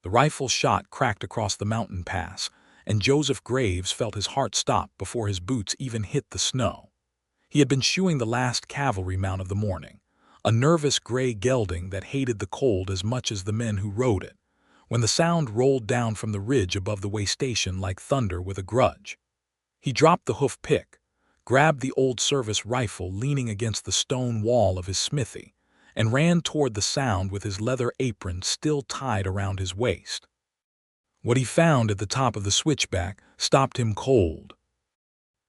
The rifle shot cracked across the mountain pass, and Joseph Graves felt his heart stop before his boots even hit the snow. He had been shoeing the last cavalry mount of the morning, a nervous gray gelding that hated the cold as much as the men who rode it, when the sound rolled down from the ridge above the way station like thunder with a grudge. He dropped the hoof pick, grabbed the old service rifle leaning against the stone wall of his smithy, and ran toward the sound with his leather apron still tied around his waist. What he found at the top of the switchback stopped him cold.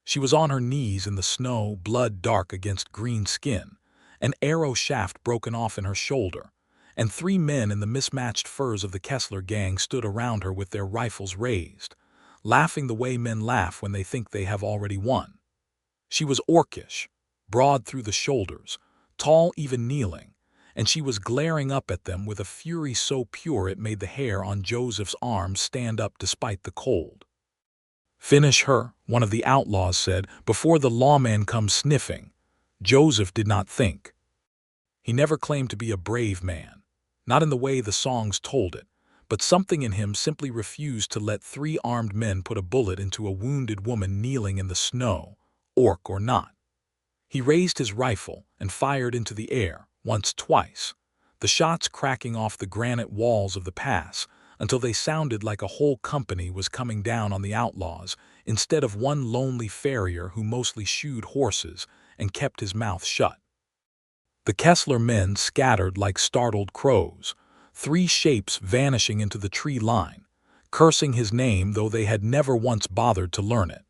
She was on her knees in the snow, blood dark against green skin, an arrow shaft broken off in her shoulder, and 3 men in the mismatched furs of the Kessler gang stood around her with their rifles raised, laughing the way men laugh when they think they have already won. She was orcish, broad through the shoulders, tall even kneeling, and she was glaring up at them with a fury so pure it made the hair on Joseph's arms stand up despite the cold. "Finish her," one of the outlaws said, "before the lawman comes sniffing." Joseph did not think. He never claimed to be a brave man, not in the way the songs told it, but something in him simply refused to let 3 armed men put a bullet into a wounded woman kneeling in the snow, orc or not. He raised his rifle and fired into the air, once, twice, the shots cracking off the granite walls of the pass until they sounded like a whole company was coming down on the outlaws instead of one lonely farrier who mostly shoed horses and kept his mouth shut. The Kessler men scattered like startled crows, 3 shapes vanishing into the tree line, cursing his name though they had never once bothered to learn it.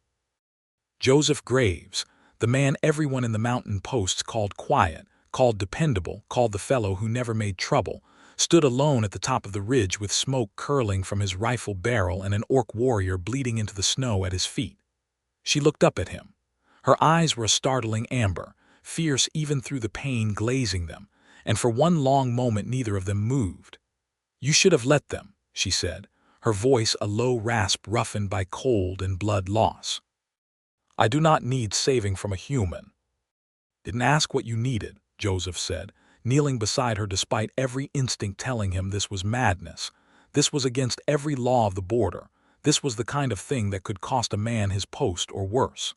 Joseph Graves, the man everyone in the mountain posts called quiet, called dependable, called the fellow who never made trouble, stood alone at the top of the ridge with smoke curling from his rifle barrel and an orc warrior bleeding into the snow at his feet. She looked up at him. Her eyes were a startling amber, fierce even through the pain glazing them, and for one long moment neither of them moved. "You should have let them," she said, her voice a low rasp roughened by cold and blood loss. "I do not need saving from a human." "Didn't ask what you needed," Joseph said, kneeling beside her despite every instinct telling him this was madness. This was against every law of the border. This was the kind of thing that could cost a man his post or worse.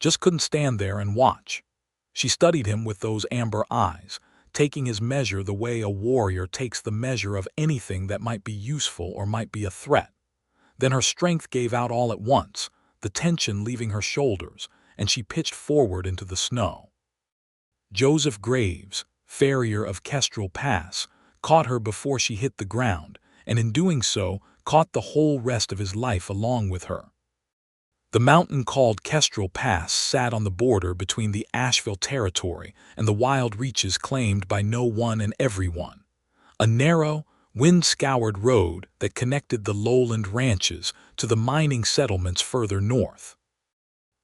Just couldn't stand there and watch. She studied him with those amber eyes, taking his measure the way a warrior takes the measure of anything that might be useful or might be a threat. Then her strength gave out all at once, the tension leaving her shoulders, and she pitched forward into the snow. Joseph Graves, farrier of Kestrel Pass, caught her before she hit the ground, and in doing so, caught the whole rest of his life along with her. The mountain called Kestrel Pass sat on the border between the Asheville territory and the wild reaches claimed by no one and everyone. A narrow, wind-scoured road that connected the lowland ranches to the mining settlements further north.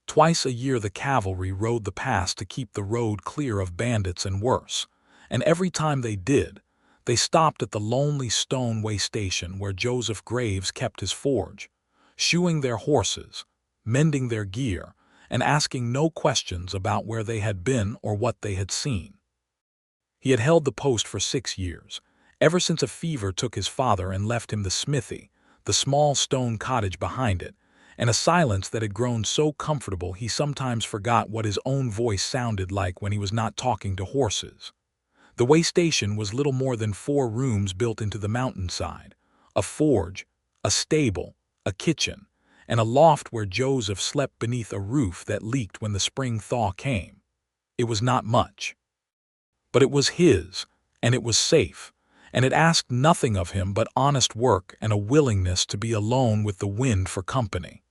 Twice a year the cavalry rode the pass to keep the road clear of bandits and worse, and every time they did, they stopped at the lonely stone way station where Joseph Graves kept his forge, shoeing their horses, mending their gear, and asking no questions about where they had been or what they had seen. He had held the post for 6 years, ever since a fever took his father and left him the smithy, the small stone cottage behind it, and a silence that had grown so comfortable he sometimes forgot what his own voice sounded like when he was not talking to horses. The way station was little more than 4 rooms built into the mountainside, a forge, a stable, a kitchen, and a loft where Joseph slept beneath a roof that leaked when the spring thaw came. It was not much. But it was his, and it was safe, and it asked nothing of him but honest work and a willingness to be alone with the wind for company.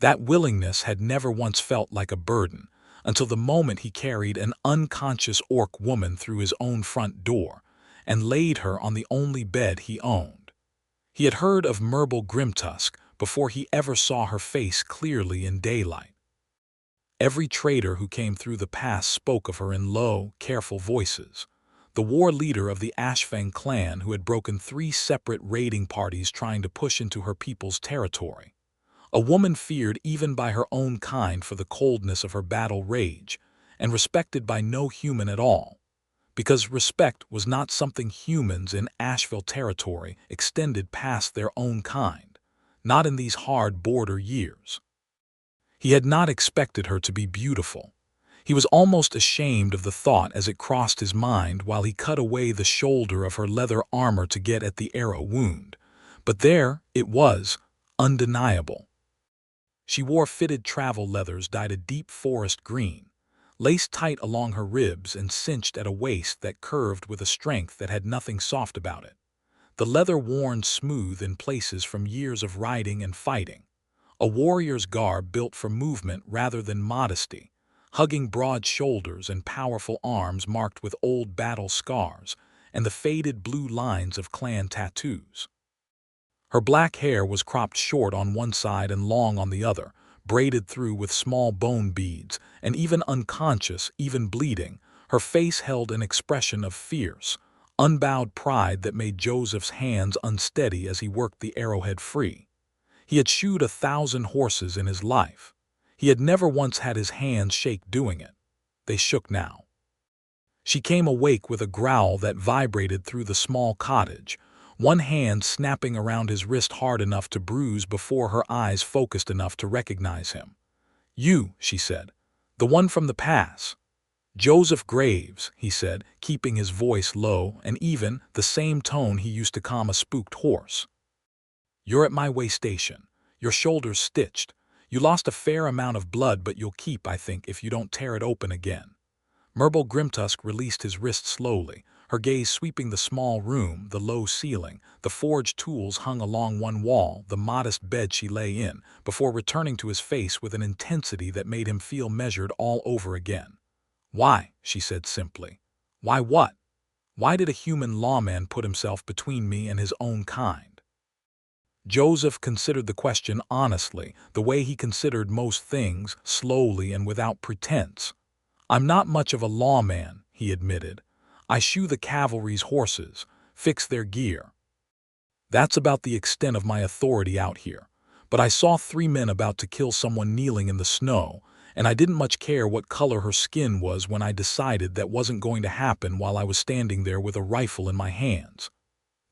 That willingness had never once felt like a burden, until the moment he carried an unconscious orc woman through his own front door and laid her on the only bed he owned. He had heard of Merble Grimtusk before he ever saw her face clearly in daylight. Every trader who came through the pass spoke of her in low, careful voices. The war leader of the Ashfang clan who had broken 3 separate raiding parties trying to push into her people's territory. A woman feared even by her own kind for the coldness of her battle rage, and respected by no human at all. because respect was not something humans in Asheville territory extended past their own kind, not in these hard border years. He had not expected her to be beautiful. He was almost ashamed of the thought as it crossed his mind while he cut away the shoulder of her leather armor to get at the arrow wound. But there it was, undeniable. She wore fitted travel leathers dyed a deep forest green, laced tight along her ribs and cinched at a waist that curved with a strength that had nothing soft about it. The leather worn smooth in places from years of riding and fighting. A warrior's garb built for movement rather than modesty, hugging broad shoulders and powerful arms marked with old battle scars and the faded blue lines of clan tattoos. Her black hair was cropped short on one side and long on the other, braided through with small bone beads, and even unconscious, even bleeding, her face held an expression of fierce, unbowed pride that made Joseph's hands unsteady as he worked the arrowhead free. He had shoed 1,000 horses in his life. He had never once had his hands shake doing it. They shook now. She came awake with a growl that vibrated through the small cottage, one hand snapping around his wrist hard enough to bruise before her eyes focused enough to recognize him. "You," she said. "The one from the pass." "Joseph Graves," he said, keeping his voice low and even, the same tone he used to calm a spooked horse. "You're at my way station. Your shoulder's stitched. You lost a fair amount of blood, but you'll keep, I think, if you don't tear it open again." Merble Grimtusk released his wrist slowly, her gaze sweeping the small room, the low ceiling, the forged tools hung along one wall, the modest bed she lay in, before returning to his face with an intensity that made him feel measured all over again. "Why?" she said simply. "Why what? Why did a human lawman put himself between me and his own kind?" Joseph considered the question honestly, the way he considered most things, slowly and without pretense. "I'm not much of a lawman," he admitted. "I shoe the cavalry's horses, fix their gear. That's about the extent of my authority out here. But I saw 3 men about to kill someone kneeling in the snow, and I didn't much care what color her skin was when I decided that wasn't going to happen while I was standing there with a rifle in my hands.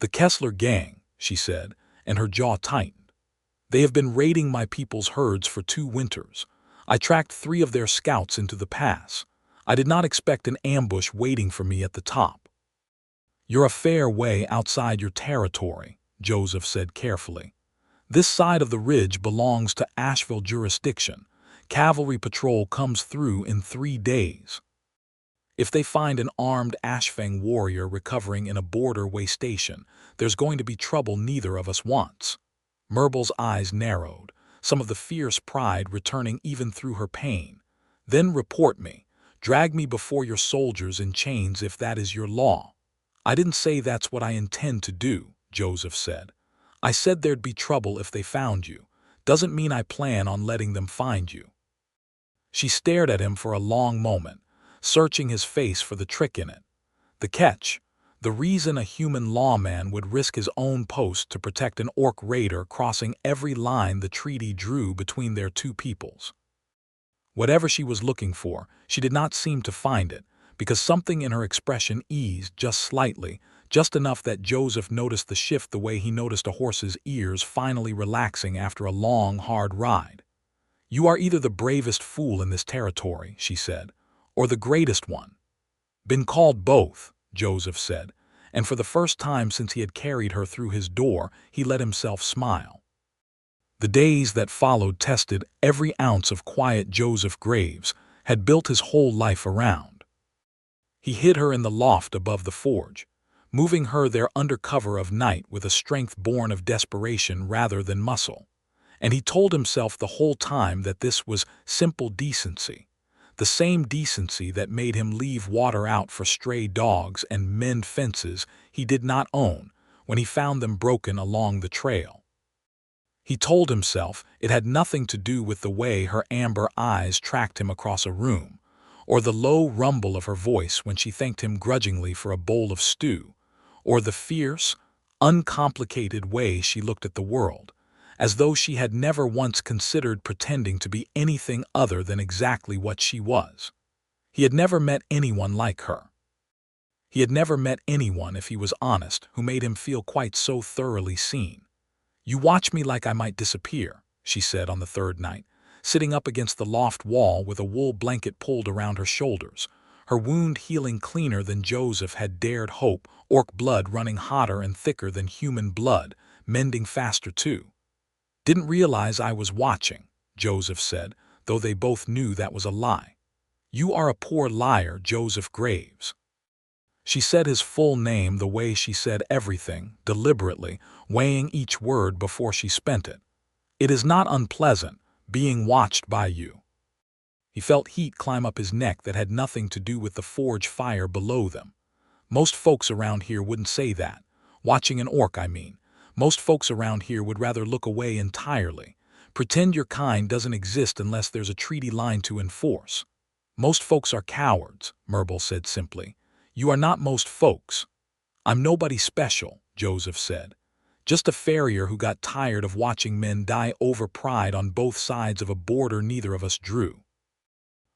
The Kessler gang," she said, and her jaw tightened. "They have been raiding my people's herds for 2 winters. I tracked 3 of their scouts into the pass. I did not expect an ambush waiting for me at the top." "You're a fair way outside your territory," Joseph said carefully. "This side of the ridge belongs to Asheville jurisdiction. Cavalry patrol comes through in 3 days. If they find an armed Ashfang warrior recovering in a border way station, there's going to be trouble neither of us wants." Merble's eyes narrowed, some of the fierce pride returning even through her pain. "Then report me. Drag me before your soldiers in chains if that is your law." "I didn't say that's what I intend to do," Joseph said. "I said there'd be trouble if they found you. Doesn't mean I plan on letting them find you." She stared at him for a long moment, searching his face for the trick in it. The catch, the reason a human lawman would risk his own post to protect an orc raider crossing every line the treaty drew between their 2 peoples. Whatever she was looking for, she did not seem to find it, because something in her expression eased just slightly, just enough that Joseph noticed the shift the way he noticed a horse's ears finally relaxing after a long, hard ride. "You are either the bravest fool in this territory," she said, "or the greatest one." "Been called both," Joseph said, and for the first time since he had carried her through his door, he let himself smile. The days that followed tested every ounce of quiet Joseph Graves had built his whole life around. He hid her in the loft above the forge, moving her there under cover of night with a strength born of desperation rather than muscle. And he told himself the whole time that this was simple decency, the same decency that made him leave water out for stray dogs and mend fences he did not own when he found them broken along the trail. He told himself it had nothing to do with the way her amber eyes tracked him across a room, or the low rumble of her voice when she thanked him grudgingly for a bowl of stew, or the fierce, uncomplicated way she looked at the world, as though she had never once considered pretending to be anything other than exactly what she was. He had never met anyone like her. He had never met anyone, if he was honest, who made him feel quite so thoroughly seen. "You watch me like I might disappear," she said on the third night, sitting up against the loft wall with a wool blanket pulled around her shoulders, her wound healing cleaner than Joseph had dared hope, orc blood running hotter and thicker than human blood, mending faster too. "Didn't realize I was watching," Joseph said, though they both knew that was a lie. "You are a poor liar, Joseph Graves." She said his full name the way she said everything, deliberately, weighing each word before she spent it. "It is not unpleasant, being watched by you." He felt heat climb up his neck that had nothing to do with the forge fire below them. Most folks around here wouldn't say that. Watching an orc, I mean. Most folks around here would rather look away entirely. Pretend your kind doesn't exist unless there's a treaty line to enforce. "Most folks are cowards," Merble said simply. "You are not most folks." "I'm nobody special," Joseph said. "Just a farrier who got tired of watching men die over pride on both sides of a border neither of us drew."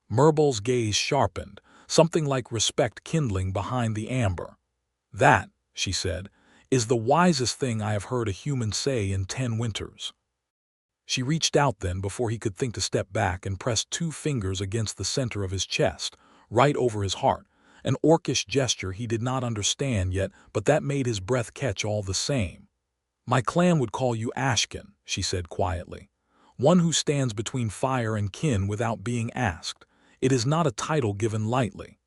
Merble's gaze sharpened, something like respect kindling behind the amber. "That," she said, "is the wisest thing I have heard a human say in 10 winters." She reached out then before he could think to step back and pressed 2 fingers against the center of his chest, right over his heart, an orcish gesture he did not understand yet, but that made his breath catch all the same. "My clan would call you Ashkin," she said quietly. "One who stands between fire and kin without being asked. It is not a title given lightly."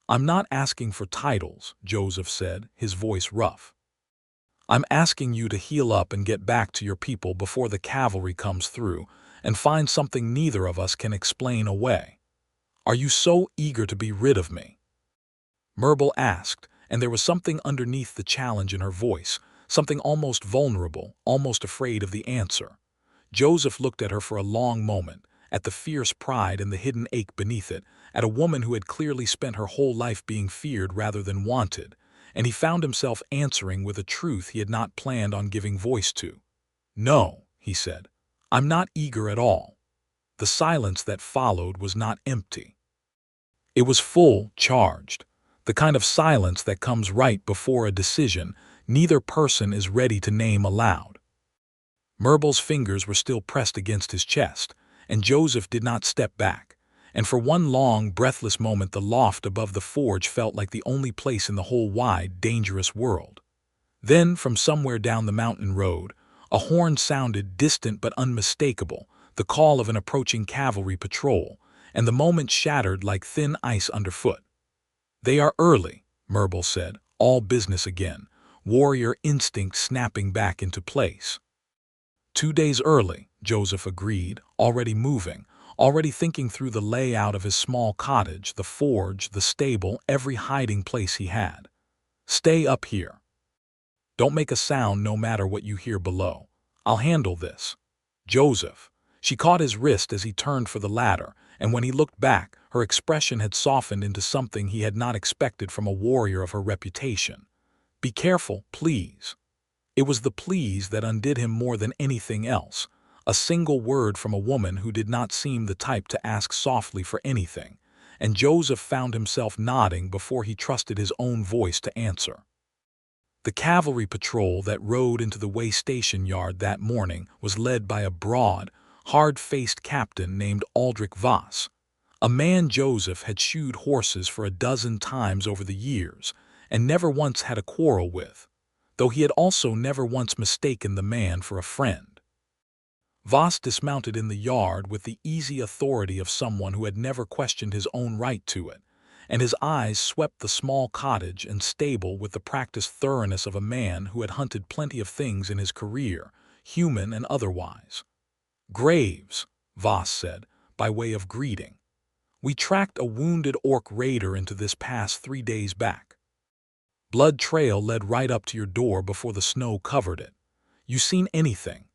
"I'm not asking for titles," Joseph said, his voice rough. "I'm asking you to heal up and get back to your people before the cavalry comes through and find something neither of us can explain away. Are you so eager to be rid of me?" Merble asked, and there was something underneath the challenge in her voice, something almost vulnerable, almost afraid of the answer. Joseph looked at her for a long moment, at the fierce pride and the hidden ache beneath it, at a woman who had clearly spent her whole life being feared rather than wanted, and he found himself answering with a truth he had not planned on giving voice to. "No," he said, "I'm not eager at all." The silence that followed was not empty. It was full, charged. The kind of silence that comes right before a decision neither person is ready to name aloud. Merble's fingers were still pressed against his chest, and Joseph did not step back, and for one long, breathless moment the loft above the forge felt like the only place in the whole wide, dangerous world. Then, from somewhere down the mountain road, a horn sounded, distant but unmistakable, the call of an approaching cavalry patrol, and the moment shattered like thin ice underfoot. "They are early," Merble said, all business again, warrior instinct snapping back into place. 2 days early, Joseph agreed, already moving, already thinking through the layout of his small cottage, the forge, the stable, every hiding place he had. "Stay up here. Don't make a sound no matter what you hear below. I'll handle this." "Joseph." She caught his wrist as he turned for the ladder, and when he looked back, her expression had softened into something he had not expected from a warrior of her reputation. "Be careful, please." It was the please that undid him more than anything else, a single word from a woman who did not seem the type to ask softly for anything, and Joseph found himself nodding before he trusted his own voice to answer. The cavalry patrol that rode into the way station yard that morning was led by a broad, hard-faced captain named Aldrich Voss, a man Joseph had shoed horses for a dozen times over the years and never once had a quarrel with, though he had also never once mistaken the man for a friend. Voss dismounted in the yard with the easy authority of someone who had never questioned his own right to it, and his eyes swept the small cottage and stable with the practiced thoroughness of a man who had hunted plenty of things in his career, human and otherwise. "Graves," Voss said, by way of greeting. "We tracked a wounded orc raider into this pass 3 days back. Blood trail led right up to your door before the snow covered it. You seen anything?"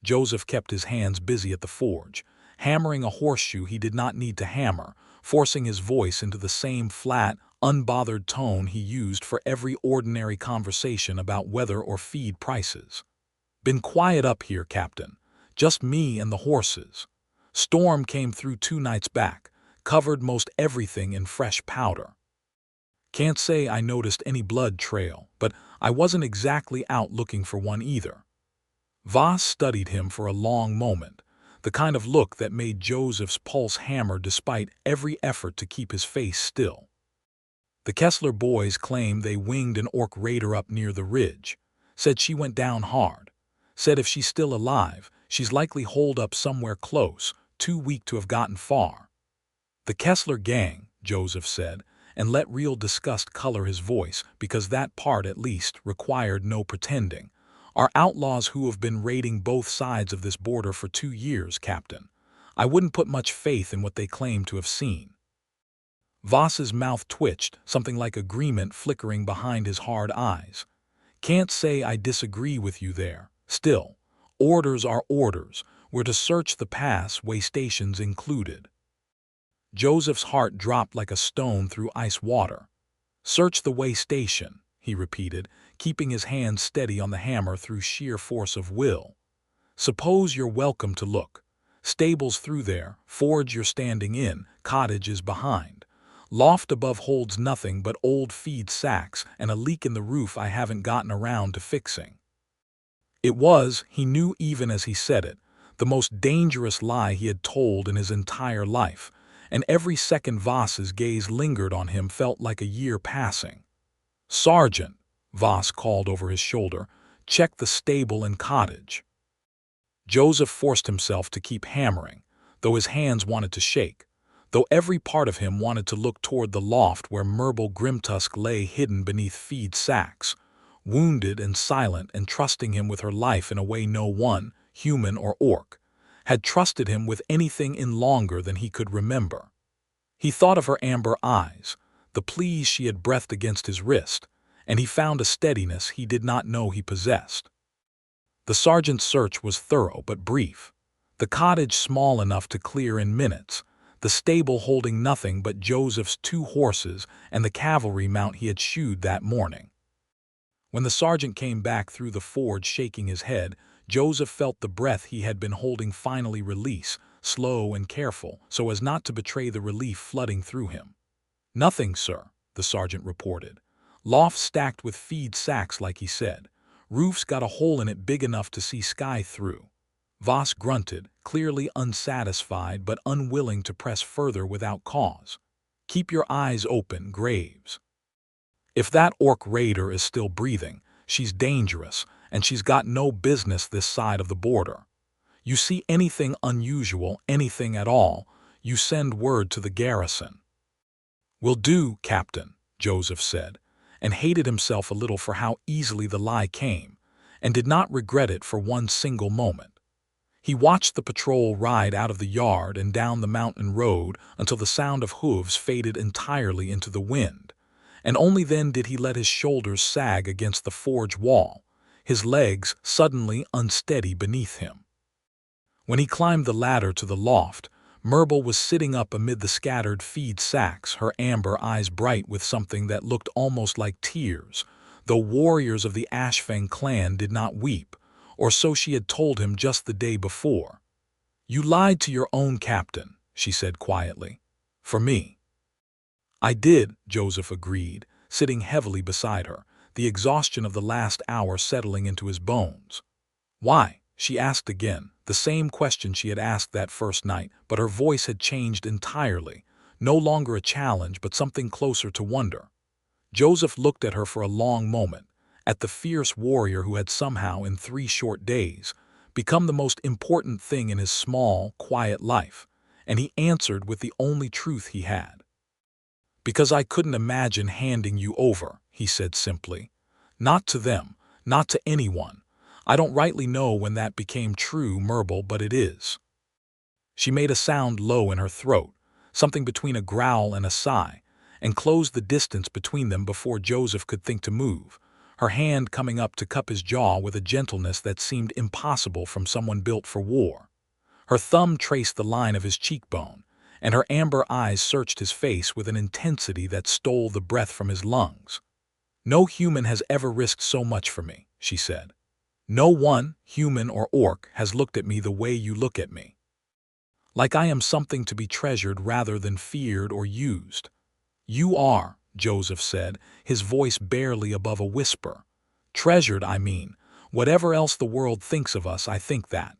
Joseph kept his hands busy at the forge, hammering a horseshoe he did not need to hammer, forcing his voice into the same flat, unbothered tone he used for every ordinary conversation about weather or feed prices. "Been quiet up here, Captain. Just me and the horses. Storm came through 2 nights back, covered most everything in fresh powder." Can't say I noticed any blood trail, but I wasn't exactly out looking for one either. Voss studied him for a long moment, the kind of look that made Joseph's pulse hammer despite every effort to keep his face still. The Kessler boys claim they winged an orc raider up near the ridge, said she went down hard, said if she's still alive, she's likely holed up somewhere close, too weak to have gotten far. The Kessler gang, Joseph said, and let real disgust color his voice because that part at least required no pretending, are outlaws who have been raiding both sides of this border for 2 years, Captain. I wouldn't put much faith in what they claim to have seen. Voss's mouth twitched, something like agreement flickering behind his hard eyes. Can't say I disagree with you there. Still, orders are orders. We're to search the pass, way stations included. Joseph's heart dropped like a stone through ice water. Search the way station, he repeated, keeping his hand steady on the hammer through sheer force of will. Suppose you're welcome to look. Stables through there, forge you're standing in, cottage is behind. Loft above holds nothing but old feed sacks and a leak in the roof I haven't gotten around to fixing. It was, he knew even as he said it, the most dangerous lie he had told in his entire life, and every second Voss's gaze lingered on him felt like a year passing. "Sergeant," Voss called over his shoulder, "check the stable and cottage." Joseph forced himself to keep hammering, though his hands wanted to shake, though every part of him wanted to look toward the loft where Merble Grimtusk lay hidden beneath feed sacks, wounded and silent and trusting him with her life in a way no one, human or orc, had trusted him with anything in longer than he could remember. He thought of her amber eyes, the pleas she had breathed against his wrist, and he found a steadiness he did not know he possessed. The sergeant's search was thorough but brief, the cottage small enough to clear in minutes, the stable holding nothing but Joseph's 2 horses and the cavalry mount he had shoed that morning. When the sergeant came back through the forge shaking his head, Joseph felt the breath he had been holding finally release, slow and careful, so as not to betray the relief flooding through him. "Nothing, sir," the sergeant reported. "Loft stacked with feed sacks like he said. Roof's got a hole in it big enough to see sky through." Voss grunted, clearly unsatisfied but unwilling to press further without cause. "Keep your eyes open, Graves. If that orc raider is still breathing, she's dangerous, and she's got no business this side of the border. You see anything unusual, anything at all, you send word to the garrison." "Will do, Captain," Joseph said, and hated himself a little for how easily the lie came, and did not regret it for one single moment. He watched the patrol ride out of the yard and down the mountain road until the sound of hooves faded entirely into the wind, and only then did he let his shoulders sag against the forge wall, his legs suddenly unsteady beneath him. When he climbed the ladder to the loft, Merble was sitting up amid the scattered feed sacks, her amber eyes bright with something that looked almost like tears, though warriors of the Ashfang clan did not weep, or so she had told him just the day before. "You lied to your own captain," she said quietly. "For me." "I did," Joseph agreed, sitting heavily beside her, the exhaustion of the last hour settling into his bones. "Why?" she asked again, the same question she had asked that first night, but her voice had changed entirely, no longer a challenge but something closer to wonder. Joseph looked at her for a long moment, at the fierce warrior who had somehow, in 3 short days, become the most important thing in his small, quiet life, and he answered with the only truth he had. "Because I couldn't imagine handing you over," he said simply. "Not to them, not to anyone. I don't rightly know when that became true, Merble, but it is." She made a sound low in her throat, something between a growl and a sigh, and closed the distance between them before Joseph could think to move, her hand coming up to cup his jaw with a gentleness that seemed impossible from someone built for war. Her thumb traced the line of his cheekbone, and her amber eyes searched his face with an intensity that stole the breath from his lungs. "No human has ever risked so much for me," she said. "No one, human or orc, has looked at me the way you look at me. Like I am something to be treasured rather than feared or used. You are," Joseph said, his voice barely above a whisper. "Treasured, I mean. Whatever else the world thinks of us, I think that."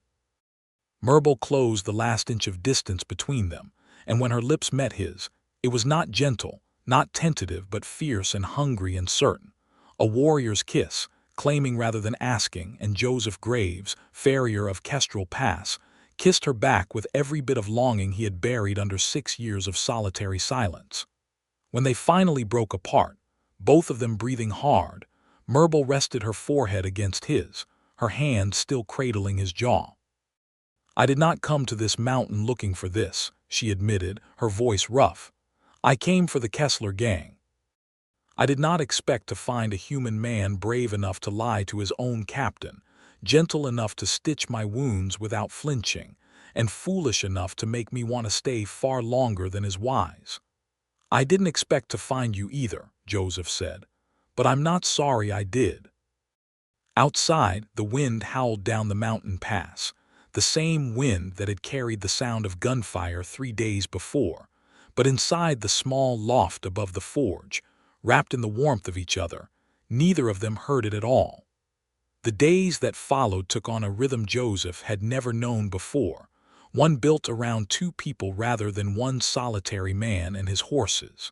Myrtle closed the last inch of distance between them, and when her lips met his, it was not gentle, not tentative, but fierce and hungry and certain. A warrior's kiss, claiming rather than asking, and Joseph Graves, farrier of Kestrel Pass, kissed her back with every bit of longing he had buried under 6 years of solitary silence. When they finally broke apart, both of them breathing hard, Myrtle rested her forehead against his, her hand still cradling his jaw. "I did not come to this mountain looking for this," she admitted, her voice rough. "I came for the Kessler gang. I did not expect to find a human man brave enough to lie to his own captain, gentle enough to stitch my wounds without flinching, and foolish enough to make me want to stay far longer than is wise." "I didn't expect to find you either," Joseph said, "but I'm not sorry I did." Outside, the wind howled down the mountain pass, the same wind that had carried the sound of gunfire 3 days before, but inside the small loft above the forge, wrapped in the warmth of each other, neither of them heard it at all. The days that followed took on a rhythm Joseph had never known before, one built around 2 people rather than one solitary man and his horses.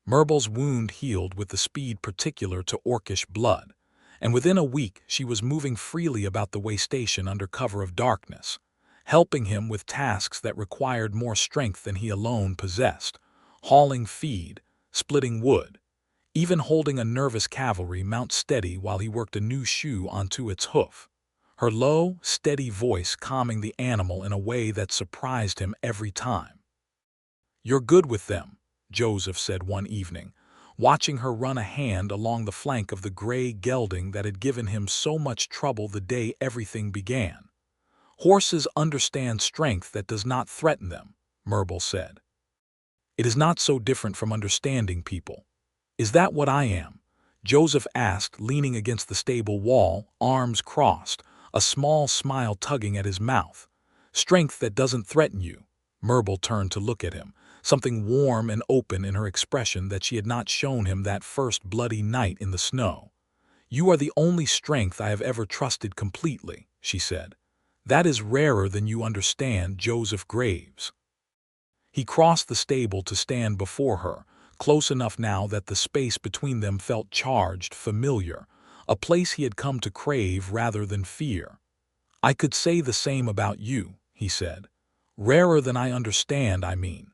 Myrtle's wound healed with the speed particular to orcish blood, and within a week she was moving freely about the way station under cover of darkness, helping him with tasks that required more strength than he alone possessed, hauling feed, splitting wood, even holding a nervous cavalry mount steady while he worked a new shoe onto its hoof, her low, steady voice calming the animal in a way that surprised him every time. "You're good with them," Joseph said one evening, watching her run a hand along the flank of the gray gelding that had given him so much trouble the day everything began. "Horses understand strength that does not threaten them," Myrtle said. "It is not so different from understanding people." "Is that what I am?" Joseph asked, leaning against the stable wall, arms crossed, a small smile tugging at his mouth. "Strength that doesn't threaten you." Myrtle turned to look at him, something warm and open in her expression that she had not shown him that first bloody night in the snow. "You are the only strength I have ever trusted completely," she said. "That is rarer than you understand, Joseph Graves." He crossed the stable to stand before her, close enough now that the space between them felt charged, familiar, a place he had come to crave rather than fear. "I could say the same about you," he said. "Rarer than I understand, I mean.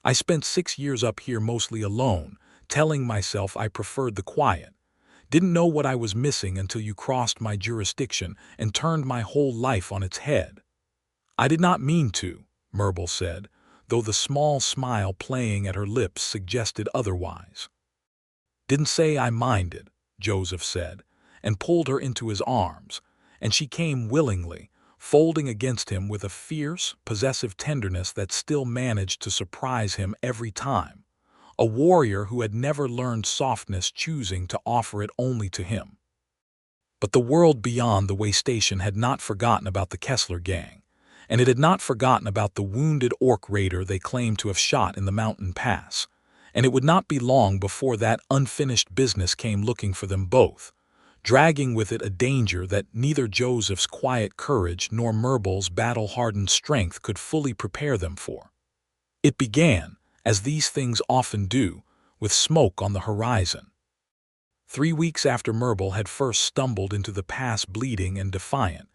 I spent 6 years up here mostly alone, telling myself I preferred the quiet. Didn't know what I was missing until you crossed my jurisdiction and turned my whole life on its head." "I did not mean to," Myrtle said, though the small smile playing at her lips suggested otherwise. "Didn't say I minded," Joseph said, and pulled her into his arms, and she came willingly, folding against him with a fierce, possessive tenderness that still managed to surprise him every time, a warrior who had never learned softness choosing to offer it only to him. But the world beyond the way station had not forgotten about the Kessler gang, and it had not forgotten about the wounded orc raider they claimed to have shot in the mountain pass, and it would not be long before that unfinished business came looking for them both, dragging with it a danger that neither Joseph's quiet courage nor Myrtle's battle-hardened strength could fully prepare them for. It began, as these things often do, with smoke on the horizon. 3 weeks after Myrtle had first stumbled into the pass bleeding and defiant,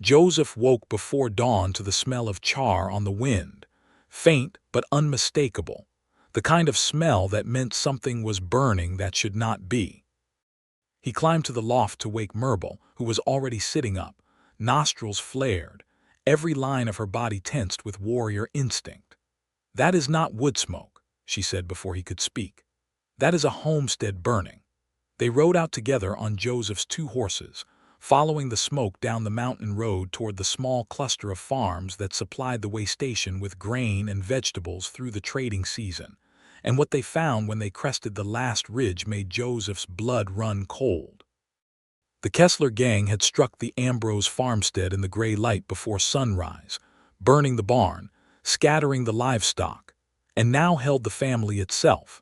Joseph woke before dawn to the smell of char on the wind, faint but unmistakable, the kind of smell that meant something was burning that should not be. He climbed to the loft to wake Myrtle, who was already sitting up, nostrils flared, every line of her body tensed with warrior instinct. "That is not wood smoke," she said before he could speak. "That is a homestead burning." They rode out together on Joseph's 2 horses, following the smoke down the mountain road toward the small cluster of farms that supplied the way station with grain and vegetables through the trading season, and what they found when they crested the last ridge made Joseph's blood run cold. The Kessler gang had struck the Ambrose farmstead in the gray light before sunrise, burning the barn, scattering the livestock, and now held the family itself,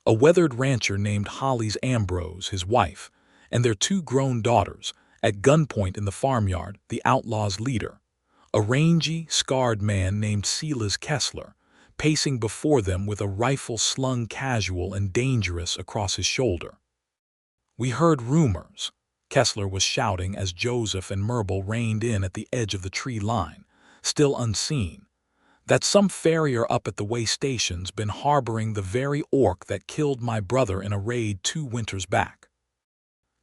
a weathered rancher named Hollis Ambrose, his wife, and their two grown daughters, at gunpoint in the farmyard, the outlaws' leader, a rangy, scarred man named Silas Kessler, pacing before them with a rifle slung casual and dangerous across his shoulder. "We heard rumors," Kessler was shouting as Joseph and Merble reined in at the edge of the tree line, still unseen, "that some farrier up at the way station's been harboring the very orc that killed my brother in a raid 2 winters back.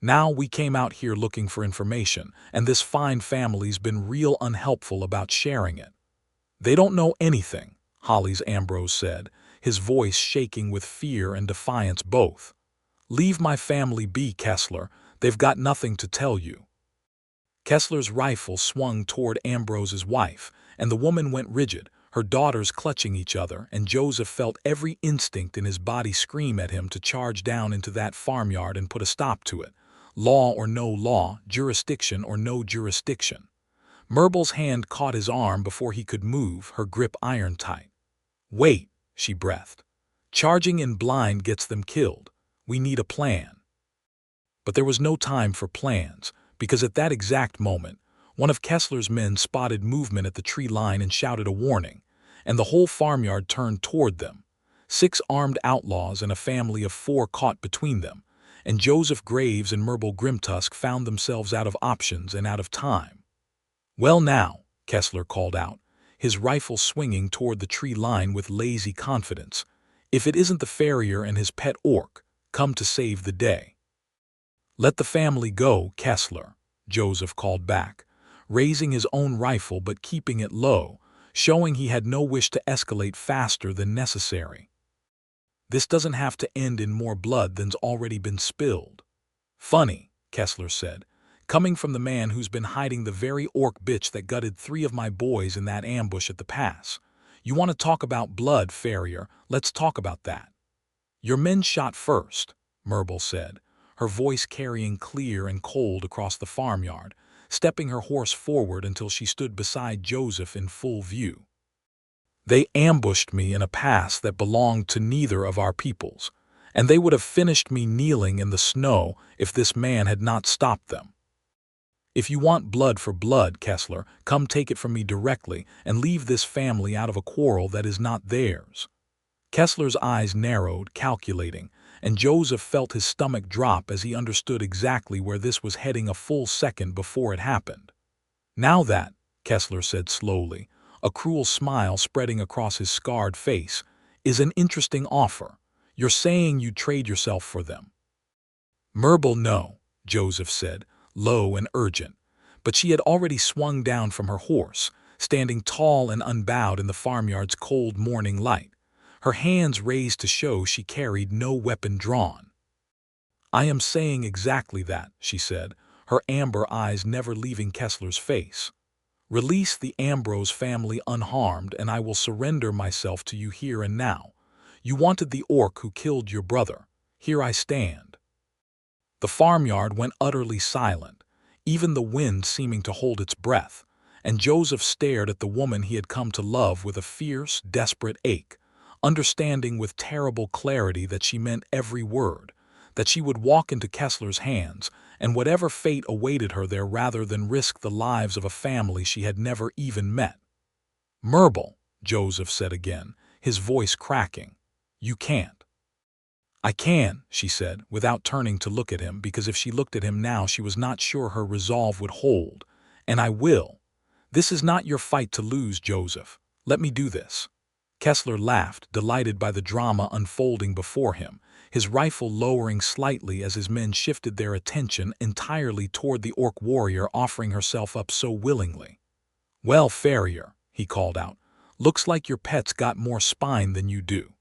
Now we came out here looking for information, and this fine family's been real unhelpful about sharing it." "They don't know anything," Hollis Ambrose said, his voice shaking with fear and defiance both. "Leave my family be, Kessler. They've got nothing to tell you." Kessler's rifle swung toward Ambrose's wife, and the woman went rigid, her daughters clutching each other, and Joseph felt every instinct in his body scream at him to charge down into that farmyard and put a stop to it. Law or no law, jurisdiction or no jurisdiction. Merble's hand caught his arm before he could move, her grip iron tight. "Wait," she breathed. "Charging in blind gets them killed. We need a plan." But there was no time for plans, because at that exact moment, one of Kessler's men spotted movement at the tree line and shouted a warning, and the whole farmyard turned toward them. 6 armed outlaws and a family of 4 caught between them, and Joseph Graves and Merble Grimtusk found themselves out of options and out of time. "Well now," Kessler called out, his rifle swinging toward the tree line with lazy confidence, "if it isn't the farrier and his pet orc, come to save the day." "Let the family go, Kessler," Joseph called back, raising his own rifle but keeping it low, showing he had no wish to escalate faster than necessary. "This doesn't have to end in more blood than's already been spilled." "Funny," Kessler said, "coming from the man who's been hiding the very orc bitch that gutted 3 of my boys in that ambush at the pass. You want to talk about blood, farrier, let's talk about that." "Your men shot first," Merble said, her voice carrying clear and cold across the farmyard, stepping her horse forward until she stood beside Joseph in full view. "They ambushed me in a pass that belonged to neither of our peoples, and they would have finished me kneeling in the snow if this man had not stopped them. If you want blood for blood, Kessler, come take it from me directly and leave this family out of a quarrel that is not theirs." Kessler's eyes narrowed, calculating, and Joseph felt his stomach drop as he understood exactly where this was heading a full second before it happened. "Now that," Kessler said slowly, a cruel smile spreading across his scarred face, "is an interesting offer. You're saying you'd trade yourself for them." "Merble, no," Joseph said, low and urgent, but she had already swung down from her horse, standing tall and unbowed in the farmyard's cold morning light, her hands raised to show she carried no weapon drawn. "I am saying exactly that," she said, her amber eyes never leaving Kessler's face. "Release the Ambrose family unharmed and I will surrender myself to you here and now. You wanted the orc who killed your brother. Here I stand." The farmyard went utterly silent, even the wind seeming to hold its breath, and Joseph stared at the woman he had come to love with a fierce, desperate ache, understanding with terrible clarity that she meant every word, that she would walk into Kessler's hands, and whatever fate awaited her there rather than risk the lives of a family she had never even met. "Merble," Joseph said again, his voice cracking, "you can't." "I can," she said, without turning to look at him, because if she looked at him now she was not sure her resolve would hold. "And I will. This is not your fight to lose, Joseph. Let me do this." Kessler laughed, delighted by the drama unfolding before him, his rifle lowering slightly as his men shifted their attention entirely toward the orc warrior offering herself up so willingly. "Well, farrier," he called out, "looks like your pet's got more spine than you do.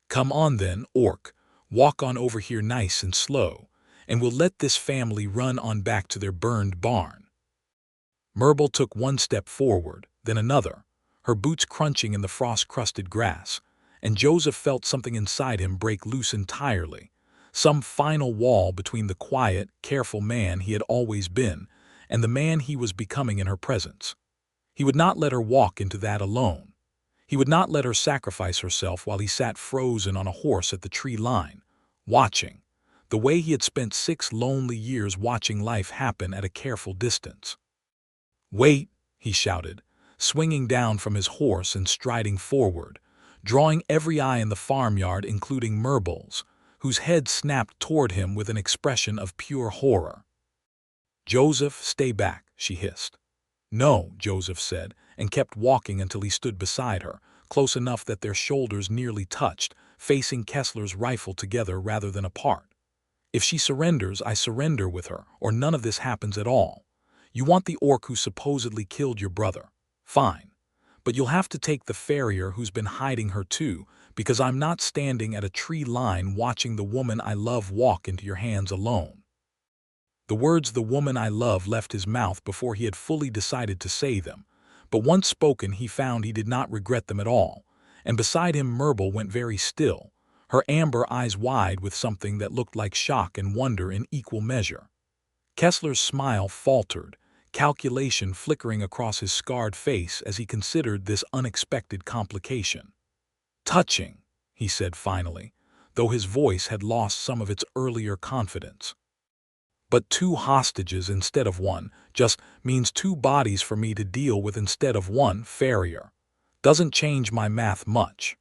Come on then, orc, walk on over here nice and slow, and we'll let this family run on back to their burned barn." Merble took one step forward, then another, her boots crunching in the frost-crusted grass, and Joseph felt something inside him break loose entirely, some final wall between the quiet, careful man he had always been and the man he was becoming in her presence. He would not let her walk into that alone. He would not let her sacrifice herself while he sat frozen on a horse at the tree line, watching, the way he had spent 6 lonely years watching life happen at a careful distance. "Wait," he shouted, swinging down from his horse and striding forward, drawing every eye in the farmyard, including Merbal's, whose head snapped toward him with an expression of pure horror. "Joseph, stay back," she hissed. "No," Joseph said, and kept walking until he stood beside her, close enough that their shoulders nearly touched, facing Kessler's rifle together rather than apart. "If she surrenders, I surrender with her, or none of this happens at all. You want the orc who supposedly killed your brother. Fine. But you'll have to take the farrier who's been hiding her too, because I'm not standing at a tree line watching the woman I love walk into your hands alone." The words "the woman I love" left his mouth before he had fully decided to say them, but once spoken he found he did not regret them at all, and beside him Merbal went very still, her amber eyes wide with something that looked like shock and wonder in equal measure. Kessler's smile faltered, calculation flickering across his scarred face as he considered this unexpected complication. "Touching," he said finally, though his voice had lost some of its earlier confidence. "But 2 hostages instead of 1 just means 2 bodies for me to deal with instead of 1 farrier. Doesn't change my math much."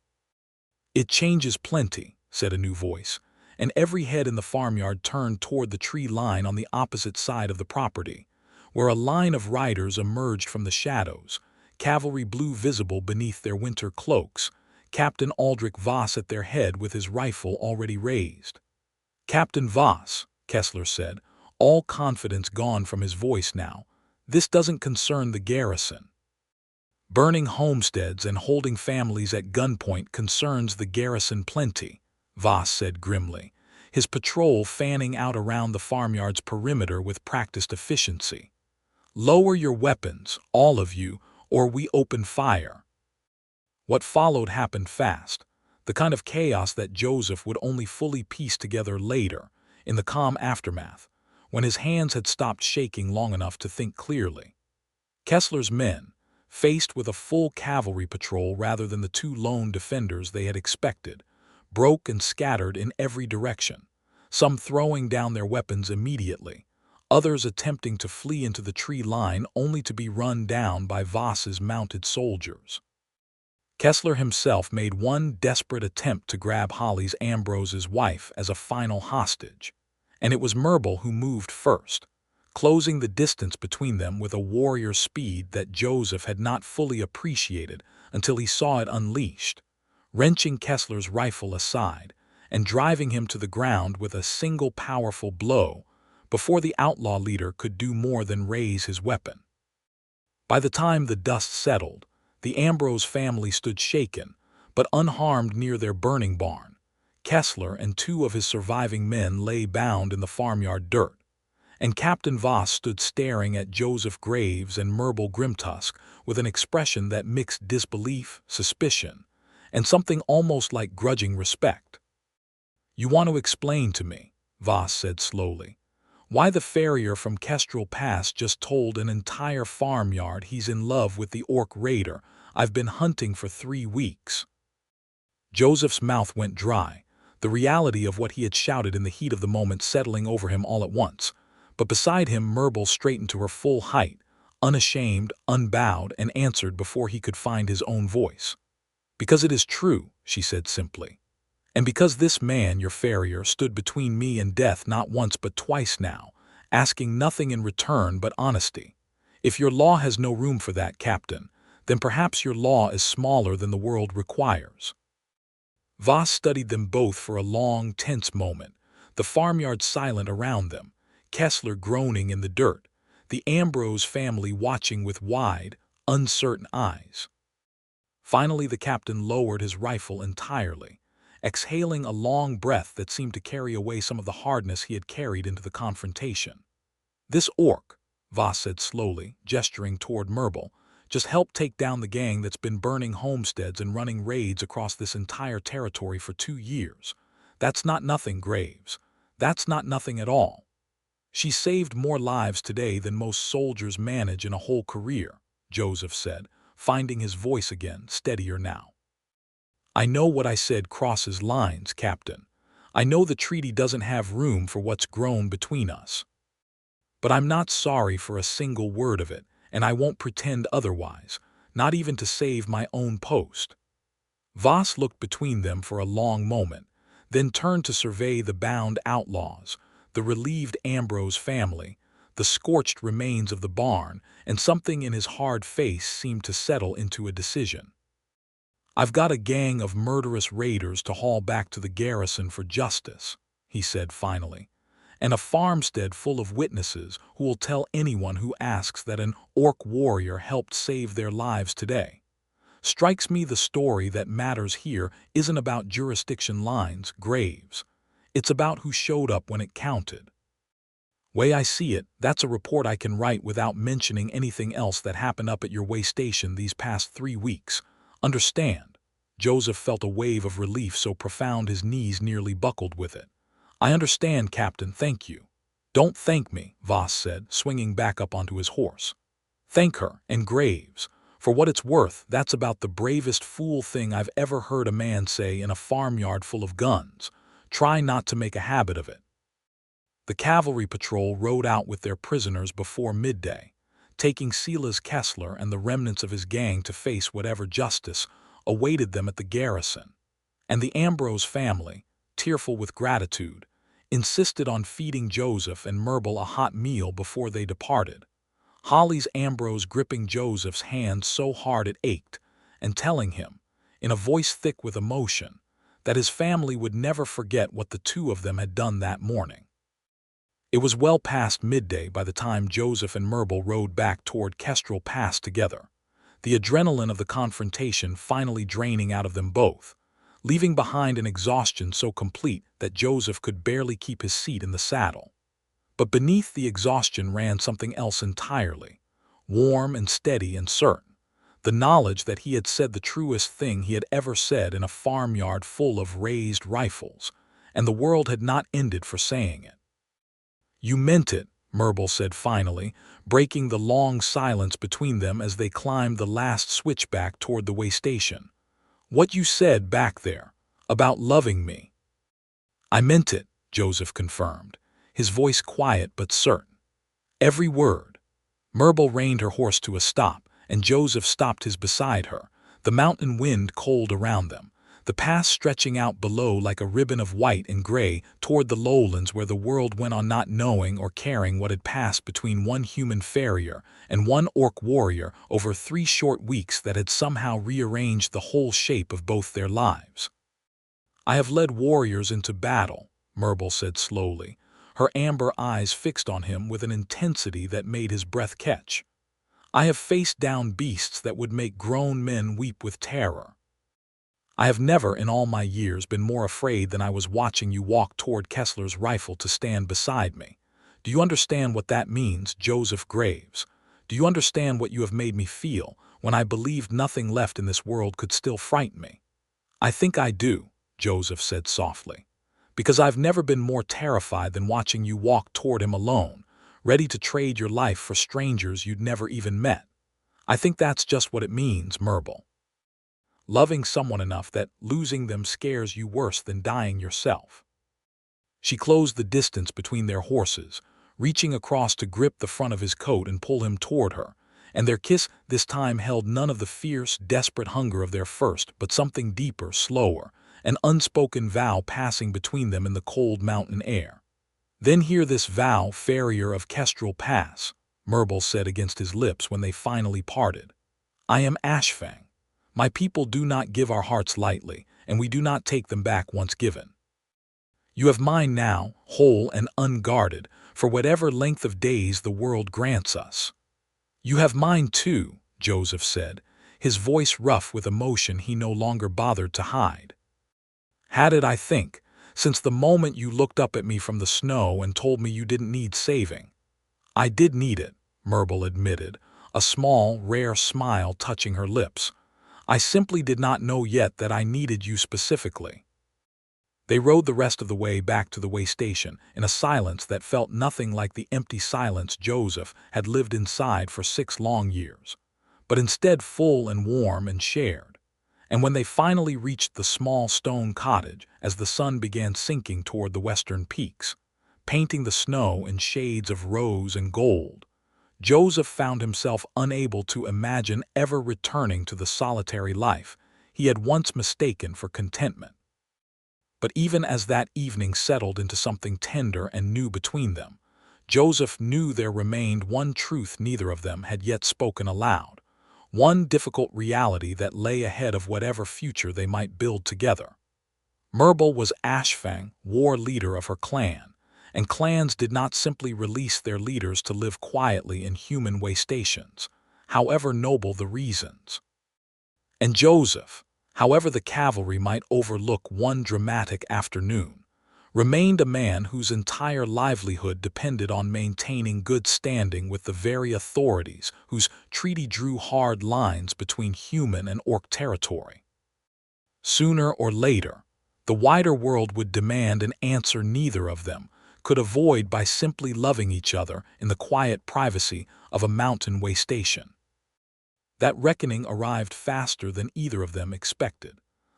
"It changes plenty," said a new voice, and every head in the farmyard turned toward the tree line on the opposite side of the property, where a line of riders emerged from the shadows, cavalry blue visible beneath their winter cloaks, Captain Aldrich Voss at their head with his rifle already raised. "Captain Voss," Kessler said, all confidence gone from his voice now, "this doesn't concern the garrison. Burning homesteads and holding families at gunpoint concerns the garrison plenty," Voss said grimly, his patrol fanning out around the farmyard's perimeter with practiced efficiency. "Lower your weapons, all of you, or we open fire." What followed happened fast, the kind of chaos that Joseph would only fully piece together later, in the calm aftermath, when his hands had stopped shaking long enough to think clearly. Kessler's men, faced with a full cavalry patrol rather than the 2 lone defenders they had expected, broke and scattered in every direction, some throwing down their weapons immediately, others attempting to flee into the tree line only to be run down by Voss's mounted soldiers. Kessler himself made one desperate attempt to grab Holly's Ambrose's wife as a final hostage, and it was Merbal who moved first, closing the distance between them with a warrior speed that Joseph had not fully appreciated until he saw it unleashed, wrenching Kessler's rifle aside and driving him to the ground with a single powerful blow before the outlaw leader could do more than raise his weapon. By the time the dust settled, the Ambrose family stood shaken, but unharmed near their burning barn. Kessler and 2 of his surviving men lay bound in the farmyard dirt, and Captain Voss stood staring at Joseph Graves and Merbal Grimtusk with an expression that mixed disbelief, suspicion, and something almost like grudging respect. "You want to explain to me," Voss said slowly, "why the farrier from Kestrel Pass just told an entire farmyard he's in love with the orc raider I've been hunting for 3 weeks." Joseph's mouth went dry, the reality of what he had shouted in the heat of the moment settling over him all at once, but beside him Merbal straightened to her full height, unashamed, unbowed, and answered before he could find his own voice. "Because it is true," she said simply. "And because this man, your farrier, stood between me and death not once but twice now, asking nothing in return but honesty. If your law has no room for that, Captain, then perhaps your law is smaller than the world requires." Voss studied them both for a long, tense moment, the farmyard silent around them, Kessler groaning in the dirt, the Ambrose family watching with wide, uncertain eyes. Finally the captain lowered his rifle entirely, exhaling a long breath that seemed to carry away some of the hardness he had carried into the confrontation. "This orc," Voss said slowly, gesturing toward Merbal, "just helped take down the gang that's been burning homesteads and running raids across this entire territory for 2 years. That's not nothing, Graves. That's not nothing at all. She saved more lives today than most soldiers manage in a whole career," Joseph said, finding his voice again, steadier now. "I know what I said crosses lines, Captain. I know the treaty doesn't have room for what's grown between us. But I'm not sorry for a single word of it, and I won't pretend otherwise, not even to save my own post." Voss looked between them for a long moment, then turned to survey the bound outlaws, the relieved Ambrose family, the scorched remains of the barn, and something in his hard face seemed to settle into a decision. "I've got a gang of murderous raiders to haul back to the garrison for justice," he said finally, "and a farmstead full of witnesses who will tell anyone who asks that an orc warrior helped save their lives today. Strikes me the story that matters here isn't about jurisdiction lines, Graves. It's about who showed up when it counted. Way I see it, that's a report I can write without mentioning anything else that happened up at your way station these past 3 weeks. Understand?" Joseph felt a wave of relief so profound his knees nearly buckled with it. "I understand, Captain, thank you." "Don't thank me," Voss said, swinging back up onto his horse. "Thank her, and Graves. For what it's worth, that's about the bravest fool thing I've ever heard a man say in a farmyard full of guns. Try not to make a habit of it." The cavalry patrol rode out with their prisoners before midday, taking Silas Kessler and the remnants of his gang to face whatever justice awaited them at the garrison. And the Ambrose family, tearful with gratitude, insisted on feeding Joseph and Merble a hot meal before they departed. Holly's Ambrose gripping Joseph's hand so hard it ached, and telling him, in a voice thick with emotion, that his family would never forget what the two of them had done that morning. It was well past midday by the time Joseph and Merble rode back toward Kestrel Pass together, the adrenaline of the confrontation finally draining out of them both, leaving behind an exhaustion so complete that Joseph could barely keep his seat in the saddle. But beneath the exhaustion ran something else entirely, warm and steady and certain, the knowledge that he had said the truest thing he had ever said in a farmyard full of raised rifles, and the world had not ended for saying it. "You meant it," Merble said finally, breaking the long silence between them as they climbed the last switchback toward the way station. "What you said back there, about loving me." "I meant it," Joseph confirmed, his voice quiet but certain. "Every word." Merble reined her horse to a stop, and Joseph stopped his beside her, the mountain wind cold around them, the pass stretching out below like a ribbon of white and gray toward the lowlands where the world went on not knowing or caring what had passed between one human farrier and one orc warrior over 3 short weeks that had somehow rearranged the whole shape of both their lives. "I have led warriors into battle," Merble said slowly, her amber eyes fixed on him with an intensity that made his breath catch. "I have faced down beasts that would make grown men weep with terror. I have never in all my years been more afraid than I was watching you walk toward Kessler's rifle to stand beside me. Do you understand what that means, Joseph Graves? Do you understand what you have made me feel when I believed nothing left in this world could still frighten me?" "I think I do," Joseph said softly, "because I've never been more terrified than watching you walk toward him alone, ready to trade your life for strangers you'd never even met. I think that's just what it means, Merble. Loving someone enough that losing them scares you worse than dying yourself." She closed the distance between their horses, reaching across to grip the front of his coat and pull him toward her, and their kiss this time held none of the fierce, desperate hunger of their first, but something deeper, slower, an unspoken vow passing between them in the cold mountain air. "Then hear this vow, farrier of Kestrel Pass," Merble said against his lips when they finally parted. "I am Ashfang. My people do not give our hearts lightly, and we do not take them back once given. You have mine now, whole and unguarded, for whatever length of days the world grants us." "You have mine too," Joseph said, his voice rough with emotion he no longer bothered to hide. "Had it, I think, since the moment you looked up at me from the snow and told me you didn't need saving." "I did need it," Merble admitted, a small, rare smile touching her lips. "I simply did not know yet that I needed you specifically." They rode the rest of the way back to the way station in a silence that felt nothing like the empty silence Joseph had lived inside for 6 long years. but instead full and warm and shared. And when they finally reached the small stone cottage, as the sun began sinking toward the western peaks, painting the snow in shades of rose and gold, Joseph found himself unable to imagine ever returning to the solitary life he had once mistaken for contentment. But even as that evening settled into something tender and new between them, Joseph knew there remained one truth neither of them had yet spoken aloud, one difficult reality that lay ahead of whatever future they might build together. Merble was Ashfang, war leader of her clan, and clans did not simply release their leaders to live quietly in human waystations, however noble the reasons. And Joseph, however the cavalry might overlook one dramatic afternoon, remained a man whose entire livelihood depended on maintaining good standing with the very authorities whose treaty drew hard lines between human and orc territory. Sooner or later, the wider world would demand an answer neither of them could avoid by simply loving each other in the quiet privacy of a mountain waystation. That reckoning arrived faster than either of them expected.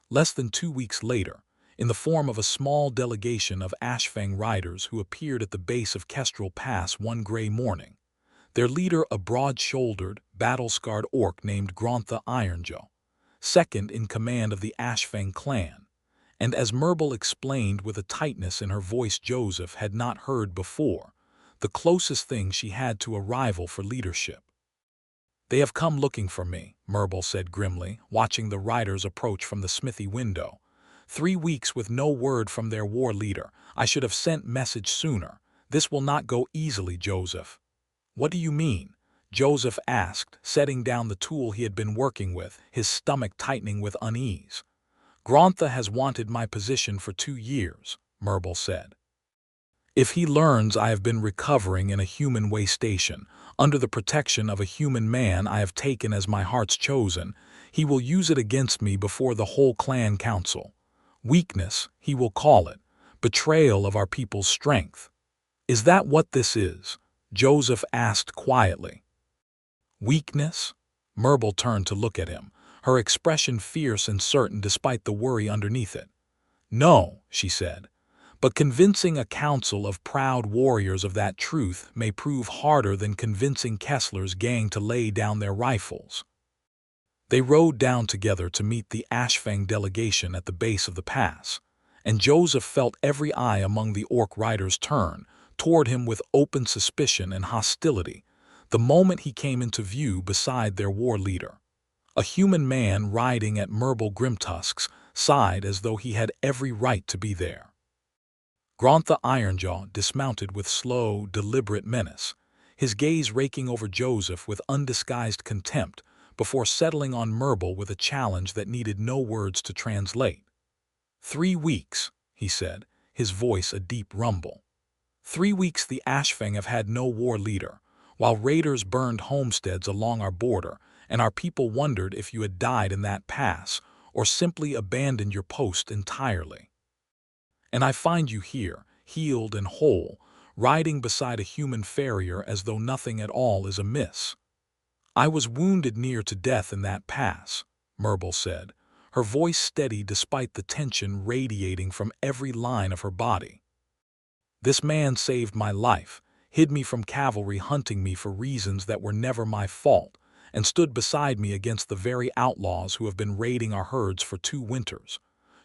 Less than 2 weeks later, in the form of a small delegation of Ashfang riders who appeared at the base of Kestrel Pass one gray morning, their leader a broad-shouldered, battle-scarred orc named Grontha Ironjaw, second in command of the Ashfang clan, and as Merble explained with a tightness in her voice Joseph had not heard before, the closest thing she had to a rival for leadership. "They have come looking for me," Merble said grimly, watching the riders approach from the smithy window. 3 weeks with no word from their war leader. I should have sent message sooner. This will not go easily, Joseph. What do you mean? Joseph asked, setting down the tool he had been working with, his stomach tightening with unease. Grontha has wanted my position for 2 years, Merble said. If he learns I have been recovering in a human waystation, under the protection of a human man I have taken as my heart's chosen, he will use it against me before the whole clan council. Weakness, he will call it, betrayal of our people's strength. Is that what this is? Joseph asked quietly. Weakness? Merble turned to look at him, her expression fierce and certain despite the worry underneath it. No, she said, but convincing a council of proud warriors of that truth may prove harder than convincing Kessler's gang to lay down their rifles. They rode down together to meet the Ashfang delegation at the base of the pass, and Joseph felt every eye among the orc riders turn toward him with open suspicion and hostility the moment he came into view beside their war leader. A human man riding at Merble Grimtusk's side as though he had every right to be there. Grontha Ironjaw dismounted with slow, deliberate menace, his gaze raking over Joseph with undisguised contempt before settling on Merble with a challenge that needed no words to translate. 3 weeks, he said, his voice a deep rumble. 3 weeks the Ashfang have had no war leader, while raiders burned homesteads along our border, and our people wondered if you had died in that pass or simply abandoned your post entirely. And I find you here, healed and whole, riding beside a human farrier as though nothing at all is amiss. I was wounded near to death in that pass, Merble said, her voice steady despite the tension radiating from every line of her body. This man saved my life, hid me from cavalry hunting me for reasons that were never my fault, and stood beside me against the very outlaws who have been raiding our herds for 2 winters.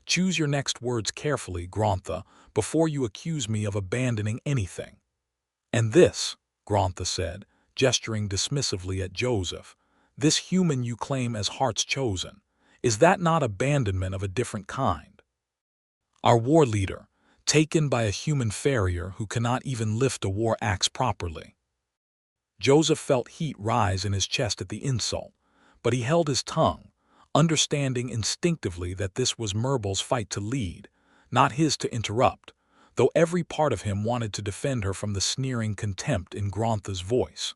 Choose your next words carefully, Grontha, before you accuse me of abandoning anything. And this, Grontha said, gesturing dismissively at Joseph, this human you claim as heart's chosen, is that not abandonment of a different kind? Our war leader, taken by a human farrier who cannot even lift a war axe properly. Joseph felt heat rise in his chest at the insult, but he held his tongue, understanding instinctively that this was Merble's fight to lead, not his to interrupt, though every part of him wanted to defend her from the sneering contempt in Grontha's voice.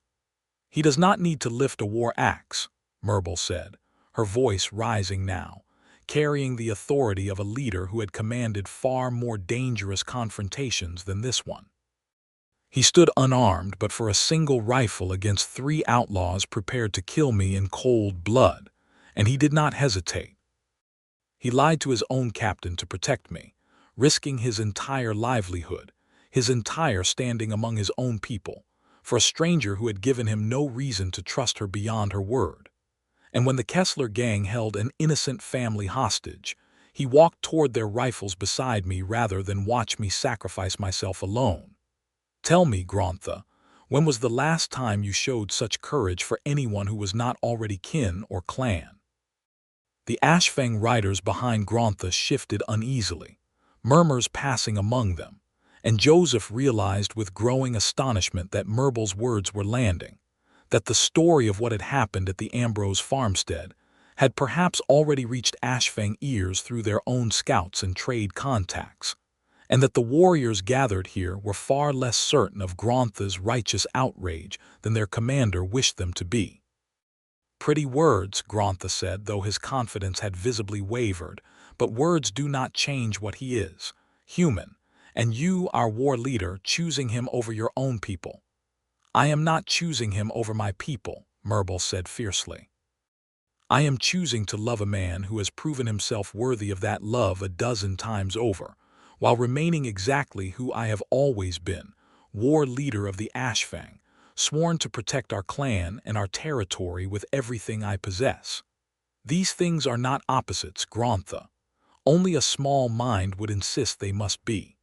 He does not need to lift a war axe, Merble said, her voice rising now, carrying the authority of a leader who had commanded far more dangerous confrontations than this one. He stood unarmed but for a single rifle against 3 outlaws prepared to kill me in cold blood, and he did not hesitate. He lied to his own captain to protect me, risking his entire livelihood, his entire standing among his own people, for a stranger who had given him no reason to trust her beyond her word. And when the Kessler gang held an innocent family hostage, he walked toward their rifles beside me rather than watch me sacrifice myself alone. Tell me, Grontha, when was the last time you showed such courage for anyone who was not already kin or clan? The Ashfang riders behind Grontha shifted uneasily, murmurs passing among them, and Joseph realized with growing astonishment that Merbal's words were landing, that the story of what had happened at the Ambrose farmstead had perhaps already reached Ashfang ears through their own scouts and trade contacts, and that the warriors gathered here were far less certain of Grontha's righteous outrage than their commander wished them to be. Pretty words, Grontha said, though his confidence had visibly wavered, but words do not change what he is, human, and you, our war leader, choosing him over your own people. I am not choosing him over my people, Merbal said fiercely. I am choosing to love a man who has proven himself worthy of that love a dozen times over, while remaining exactly who I have always been, war leader of the Ashfang, sworn to protect our clan and our territory with everything I possess. These things are not opposites, Grontha. Only a small mind would insist they must be.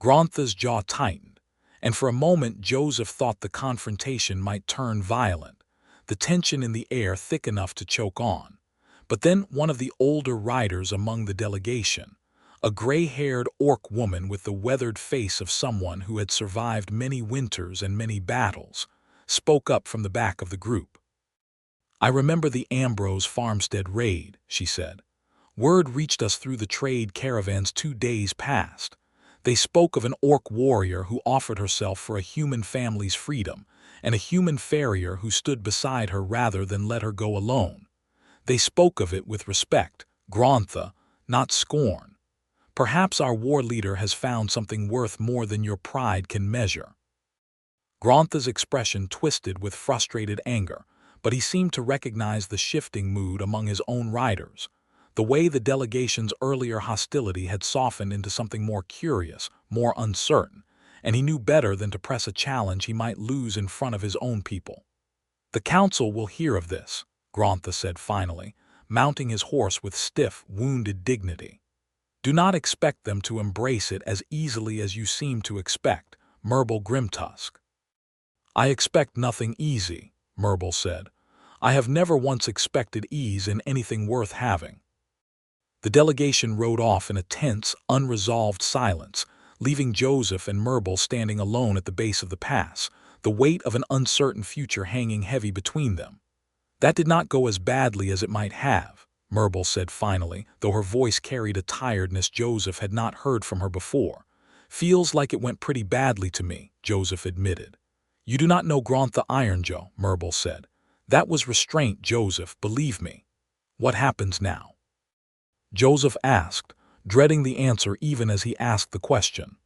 Grontha's jaw tightened, and for a moment Joseph thought the confrontation might turn violent, the tension in the air thick enough to choke on. But then one of the older riders among the delegation, a gray-haired orc woman with the weathered face of someone who had survived many winters and many battles, spoke up from the back of the group. I remember the Ambrose farmstead raid, she said. Word reached us through the trade caravans 2 days past. They spoke of an orc warrior who offered herself for a human family's freedom, and a human farrier who stood beside her rather than let her go alone. They spoke of it with respect, Grontha, not scorn. Perhaps our war leader has found something worth more than your pride can measure. Grontha's expression twisted with frustrated anger, but he seemed to recognize the shifting mood among his own riders, the way the delegation's earlier hostility had softened into something more curious, more uncertain, and he knew better than to press a challenge he might lose in front of his own people. The council will hear of this, Grontha said finally, mounting his horse with stiff, wounded dignity. Do not expect them to embrace it as easily as you seem to expect, Merbal Grimtusk. I expect nothing easy, Merbal said. I have never once expected ease in anything worth having. The delegation rode off in a tense, unresolved silence, leaving Joseph and Merbal standing alone at the base of the pass, the weight of an uncertain future hanging heavy between them. That did not go as badly as it might have, Merbal said finally, though her voice carried a tiredness Joseph had not heard from her before. Feels like it went pretty badly to me, Joseph admitted. You do not know Grontha Ironjaw, Merbal said. That was restraint, Joseph, believe me. What happens now? Joseph asked, dreading the answer even as he asked the question.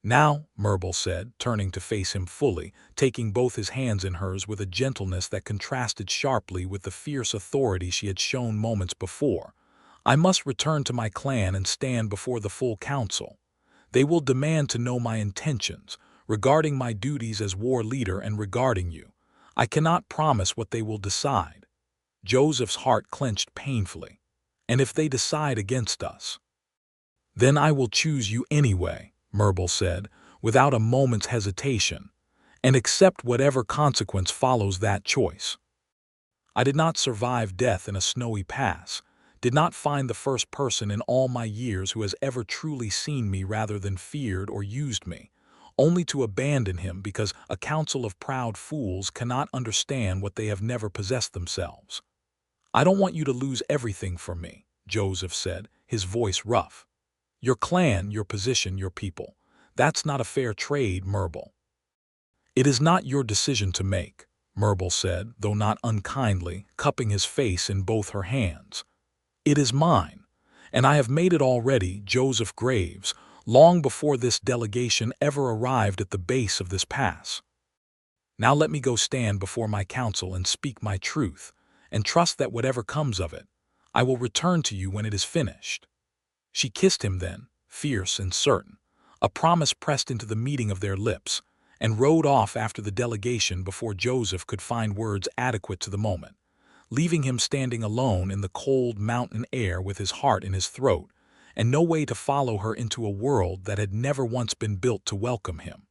Now, Merbal said, turning to face him fully, taking both his hands in hers with a gentleness that contrasted sharply with the fierce authority she had shown moments before, I must return to my clan and stand before the full council. They will demand to know my intentions, regarding my duties as war leader and regarding you. I cannot promise what they will decide. Joseph's heart clenched painfully. And if they decide against us? Then I will choose you anyway, Merbal said, without a moment's hesitation, and accept whatever consequence follows that choice. I did not survive death in a snowy pass, did not find the first person in all my years who has ever truly seen me rather than feared or used me, only to abandon him because a council of proud fools cannot understand what they have never possessed themselves. I don't want you to lose everything for me, Joseph said, his voice rough. Your clan, your position, your people. That's not a fair trade, Merbal. It is not your decision to make, Merbal said, though not unkindly, cupping his face in both her hands. It is mine, and I have made it already, Joseph Graves, long before this delegation ever arrived at the base of this pass. Now let me go stand before my council and speak my truth, and trust that whatever comes of it, I will return to you when it is finished." She kissed him then, fierce and certain, a promise pressed into the meeting of their lips, and rode off after the delegation before Joseph could find words adequate to the moment, leaving him standing alone in the cold mountain air with his heart in his throat, and no way to follow her into a world that had never once been built to welcome him.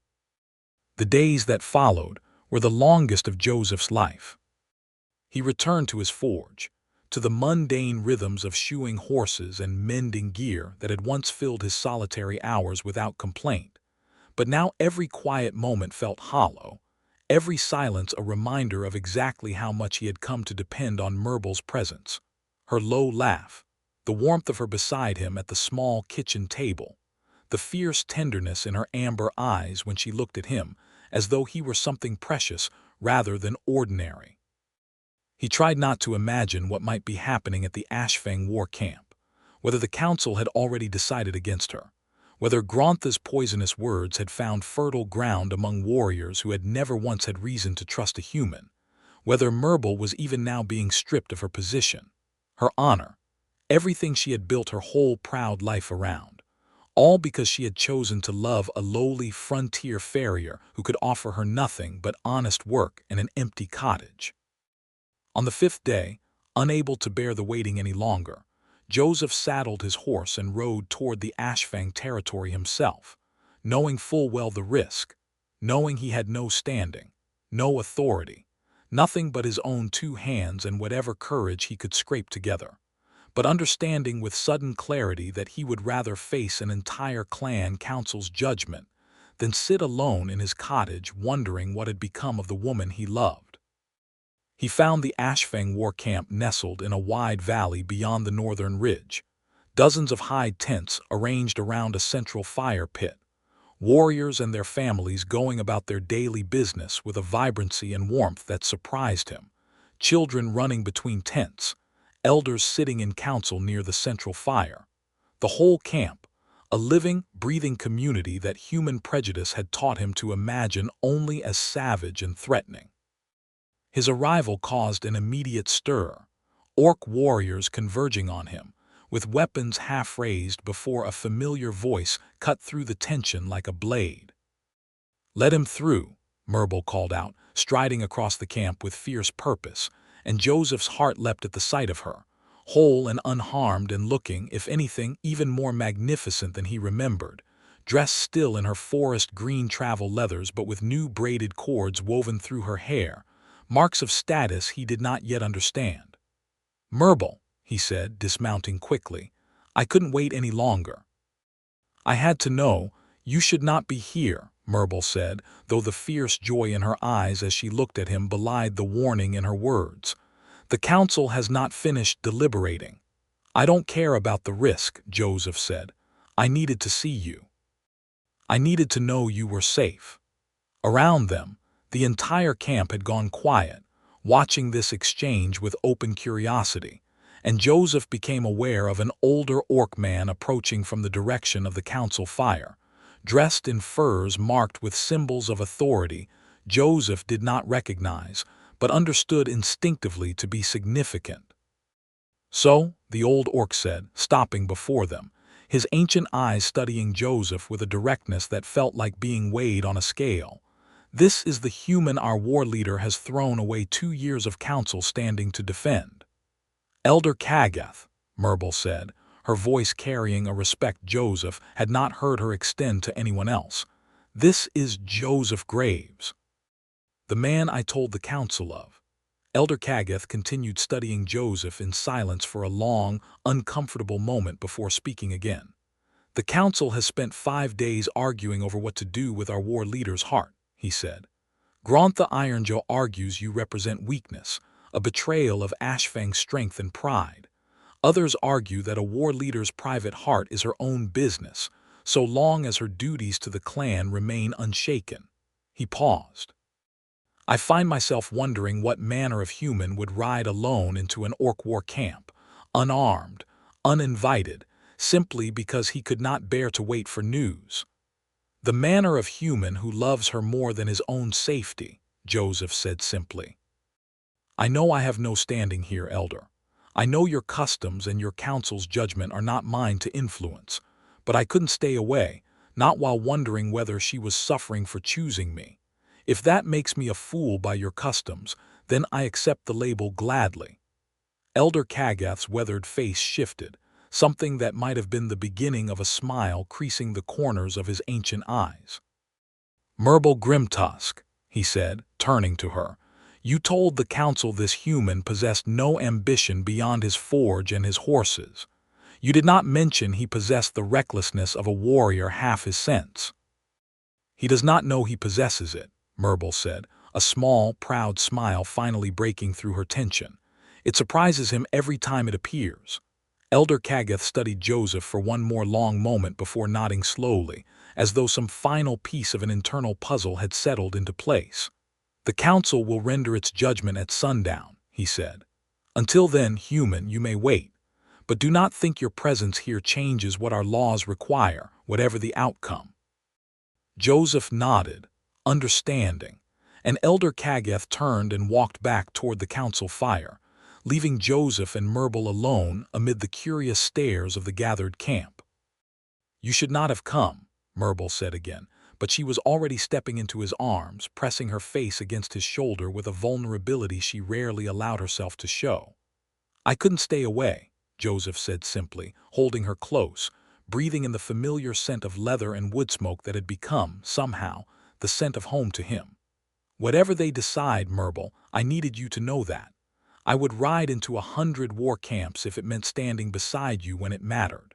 The days that followed were the longest of Joseph's life. He returned to his forge, to the mundane rhythms of shoeing horses and mending gear that had once filled his solitary hours without complaint. But now every quiet moment felt hollow, every silence a reminder of exactly how much he had come to depend on Myrtle's presence. Her low laugh, the warmth of her beside him at the small kitchen table, the fierce tenderness in her amber eyes when she looked at him as though he were something precious rather than ordinary. He tried not to imagine what might be happening at the Ashfang war camp, whether the council had already decided against her, whether Grontha's poisonous words had found fertile ground among warriors who had never once had reason to trust a human, whether Myrtle was even now being stripped of her position, her honor, everything she had built her whole proud life around, all because she had chosen to love a lowly frontier farrier who could offer her nothing but honest work and an empty cottage. On the 5th day, unable to bear the waiting any longer, Joseph saddled his horse and rode toward the Ashfang territory himself, knowing full well the risk, knowing he had no standing, no authority, nothing but his own 2 hands and whatever courage he could scrape together, but understanding with sudden clarity that he would rather face an entire clan council's judgment than sit alone in his cottage wondering what had become of the woman he loved. He found the Ashfang war camp nestled in a wide valley beyond the northern ridge, dozens of hide tents arranged around a central fire pit, warriors and their families going about their daily business with a vibrancy and warmth that surprised him, children running between tents, elders sitting in council near the central fire. The whole camp, a living, breathing community that human prejudice had taught him to imagine only as savage and threatening. His arrival caused an immediate stir, orc warriors converging on him, with weapons half raised before a familiar voice cut through the tension like a blade. "Let him through," Myrtle called out, striding across the camp with fierce purpose, and Joseph's heart leapt at the sight of her, whole and unharmed and looking, if anything, even more magnificent than he remembered, dressed still in her forest green travel leathers but with new braided cords woven through her hair, marks of status he did not yet understand. "Myrtle," he said, dismounting quickly, "I couldn't wait any longer." "I had to know. You should not be here," Myrtle said, though the fierce joy in her eyes as she looked at him belied the warning in her words. "The council has not finished deliberating." "I don't care about the risk," Joseph said. "I needed to see you. I needed to know you were safe." Around them, the entire camp had gone quiet, watching this exchange with open curiosity, and Joseph became aware of an older orc man approaching from the direction of the council fire, dressed in furs marked with symbols of authority Joseph did not recognize, but understood instinctively to be significant. "So," the old orc said, stopping before them, his ancient eyes studying Joseph with a directness that felt like being weighed on a scale, "this is the human our war leader has thrown away 2 years of council standing to defend." "Elder Kagath," Myrtle said, her voice carrying a respect Joseph had not heard her extend to anyone else. "This is Joseph Graves, the man I told the council of." Elder Kagath continued studying Joseph in silence for a long, uncomfortable moment before speaking again. "The council has spent 5 days arguing over what to do with our war leader's heart," he said. "Grontha Ironjaw argues you represent weakness, a betrayal of Ashfang's strength and pride. Others argue that a war leader's private heart is her own business, so long as her duties to the clan remain unshaken." He paused. "I find myself wondering what manner of human would ride alone into an orc war camp, unarmed, uninvited, simply because he could not bear to wait for news. "The manner of human who loves her more than his own safety," Joseph said simply. "I know I have no standing here, elder. I know your customs and your council's judgment are not mine to influence, but I couldn't stay away, not while wondering whether she was suffering for choosing me. If that makes me a fool by your customs, then I accept the label gladly." Elder Kagath's weathered face shifted, something that might have been the beginning of a smile creasing the corners of his ancient eyes. "Merble Grimtusk," he said, turning to her, "you told the council this human possessed no ambition beyond his forge and his horses. You did not mention he possessed the recklessness of a warrior half his sense." "He does not know he possesses it," Merble said, a small, proud smile finally breaking through her tension. "It surprises him every time it appears." Elder Kagath studied Joseph for one more long moment before nodding slowly, as though some final piece of an internal puzzle had settled into place. "The council will render its judgment at sundown," he said. "Until then, human, you may wait. But do not think your presence here changes what our laws require, whatever the outcome." Joseph nodded, understanding, and Elder Kagath turned and walked back toward the council fire, leaving Joseph and Merble alone amid the curious stares of the gathered camp. "You should not have come," Merble said again, but she was already stepping into his arms, pressing her face against his shoulder with a vulnerability she rarely allowed herself to show. "I couldn't stay away," Joseph said simply, holding her close, breathing in the familiar scent of leather and wood smoke that had become, somehow, the scent of home to him. "Whatever they decide, Merble, I needed you to know that. I would ride into 100 war camps if it meant standing beside you when it mattered."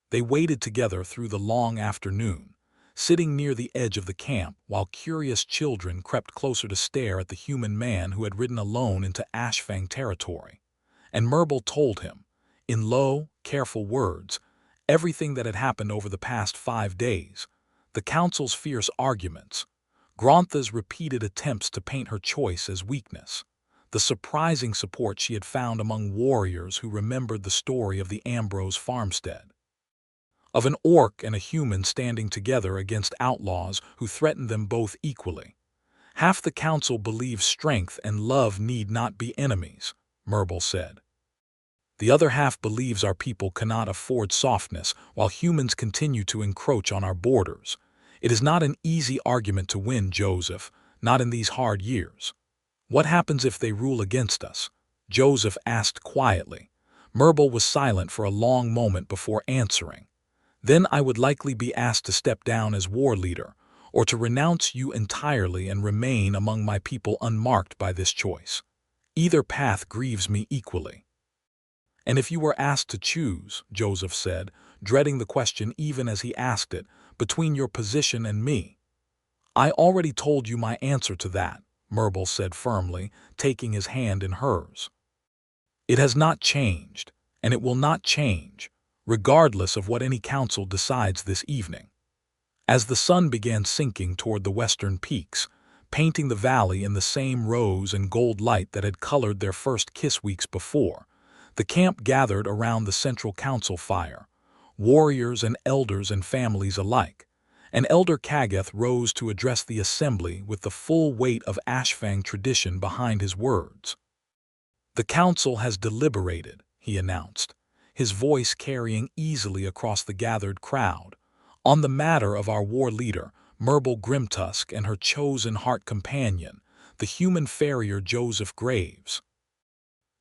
They waited together through the long afternoon, sitting near the edge of the camp while curious children crept closer to stare at the human man who had ridden alone into Ashfang territory. And Merble told him, in low, careful words, everything that had happened over the past 5 days: the council's fierce arguments, Grontha's repeated attempts to paint her choice as weakness, the surprising support she had found among warriors who remembered the story of the Ambrose farmstead, of an orc and a human standing together against outlaws who threatened them both equally. "Half the council believes strength and love need not be enemies," Merble said. "The other half believes our people cannot afford softness while humans continue to encroach on our borders. It is not an easy argument to win, Joseph, not in these hard years." "What happens if they rule against us?" Joseph asked quietly. Merble was silent for a long moment before answering. "Then I would likely be asked to step down as war leader, or to renounce you entirely and remain among my people unmarked by this choice. Either path grieves me equally." "And if you were asked to choose," Joseph said, dreading the question even as he asked it, "between your position and me?" "I already told you my answer to that," Merble said firmly, taking his hand in hers. "It has not changed, and it will not change, regardless of what any council decides this evening." As the sun began sinking toward the western peaks, painting the valley in the same rose and gold light that had colored their first kiss weeks before, the camp gathered around the central council fire, warriors and elders and families alike, and Elder Kagath rose to address the assembly with the full weight of Ashfang tradition behind his words. "The council has deliberated," he announced, his voice carrying easily across the gathered crowd, "on the matter of our war leader, Merble Grimtusk, and her chosen heart companion, the human farrier Joseph Graves."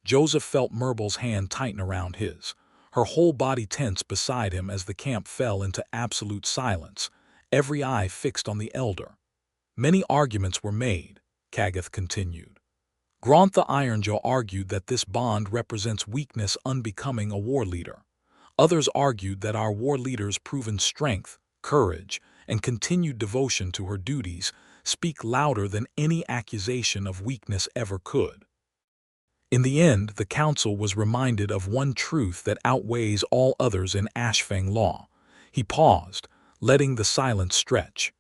Joseph felt Merble's hand tighten around his, her whole body tense beside him as the camp fell into absolute silence, every eye fixed on the elder. "Many arguments were made," Kagath continued. "Grontha Ironjaw argued that this bond represents weakness unbecoming a war leader. Others argued that our war leader's proven strength, courage, and continued devotion to her duties speak louder than any accusation of weakness ever could." In the end, the council was reminded of one truth that outweighs all others in Ashfang law. He paused, letting the silence stretch.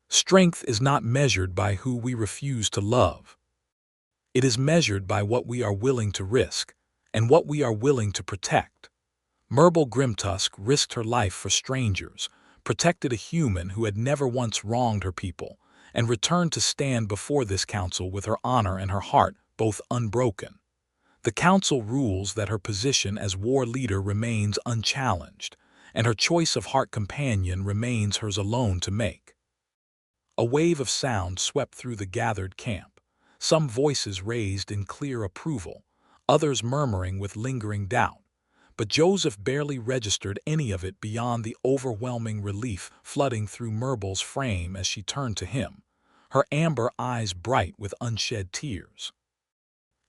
"Strength is not measured by who we refuse to love. It is measured by what we are willing to risk, and what we are willing to protect." Merble Grimtusk risked her life for strangers, protected a human who had never once wronged her people, and returned to stand before this council with her honor and her heart both unbroken. The council rules that her position as war leader remains unchallenged, and her choice of heart companion remains hers alone to make. A wave of sound swept through the gathered camp, some voices raised in clear approval, others murmuring with lingering doubt. But Joseph barely registered any of it beyond the overwhelming relief flooding through Merble's frame as she turned to him, her amber eyes bright with unshed tears.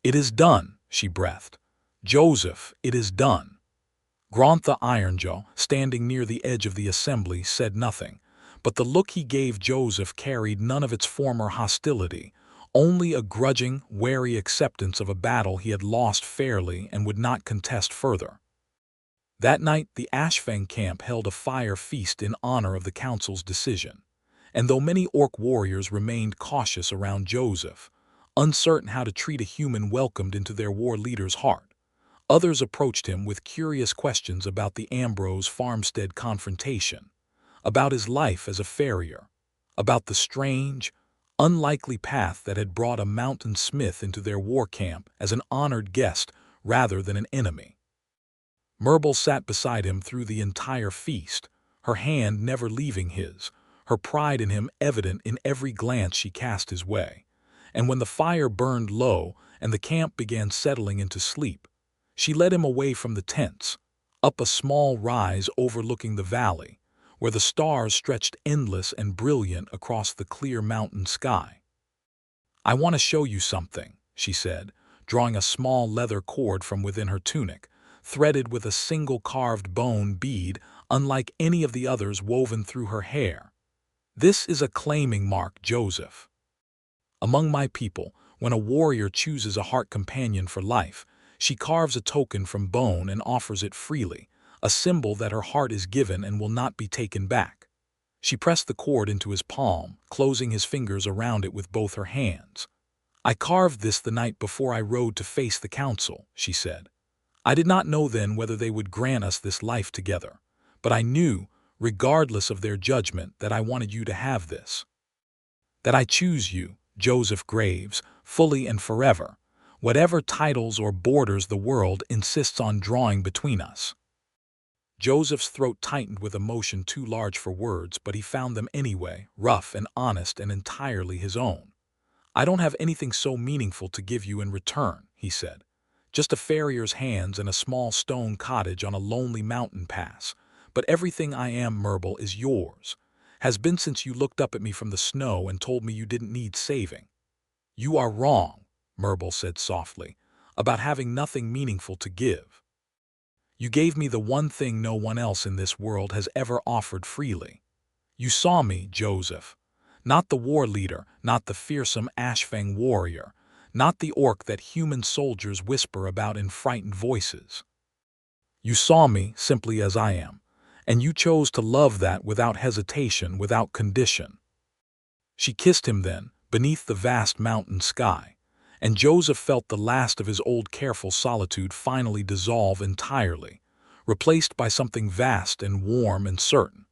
"It is done," she breathed. "Joseph, it is done." Grontha Ironjaw, standing near the edge of the assembly, said nothing, but the look he gave Joseph carried none of its former hostility, only a grudging, wary acceptance of a battle he had lost fairly and would not contest further. That night, the Ashfang camp held a fire feast in honor of the council's decision, and though many orc warriors remained cautious around Joseph, uncertain how to treat a human welcomed into their war leader's heart, others approached him with curious questions about the Ambrose farmstead confrontation, about his life as a farrier, about the strange, unlikely path that had brought a mountain smith into their war camp as an honored guest rather than an enemy. Merble sat beside him through the entire feast, her hand never leaving his, her pride in him evident in every glance she cast his way. And when the fire burned low and the camp began settling into sleep, she led him away from the tents, up a small rise overlooking the valley, where the stars stretched endless and brilliant across the clear mountain sky. "I want to show you something," she said, drawing a small leather cord from within her tunic, threaded with a single carved bone bead unlike any of the others woven through her hair. "This is a claiming mark, Joseph. Among my people, when a warrior chooses a heart companion for life, she carves a token from bone and offers it freely, a symbol that her heart is given and will not be taken back." She pressed the cord into his palm, closing his fingers around it with both her hands. "I carved this the night before I rode to face the council," she said. "I did not know then whether they would grant us this life together, but I knew, regardless of their judgment, that I wanted you to have this. That I choose you, Joseph Graves, fully and forever, whatever titles or borders the world insists on drawing between us." Joseph's throat tightened with emotion too large for words, but he found them anyway, rough and honest and entirely his own. "I don't have anything so meaningful to give you in return," he said. "Just a farrier's hands and a small stone cottage on a lonely mountain pass. But everything I am, Merble, is yours. Has been since you looked up at me from the snow and told me you didn't need saving." "You are wrong," Merble said softly, "about having nothing meaningful to give. You gave me the one thing no one else in this world has ever offered freely. You saw me, Joseph. Not the war leader, not the fearsome Ashfang warrior, not the orc that human soldiers whisper about in frightened voices. You saw me simply as I am, and you chose to love that without hesitation, without condition." She kissed him then, beneath the vast mountain sky, and Joseph felt the last of his old careful solitude finally dissolve entirely, replaced by something vast and warm and certain,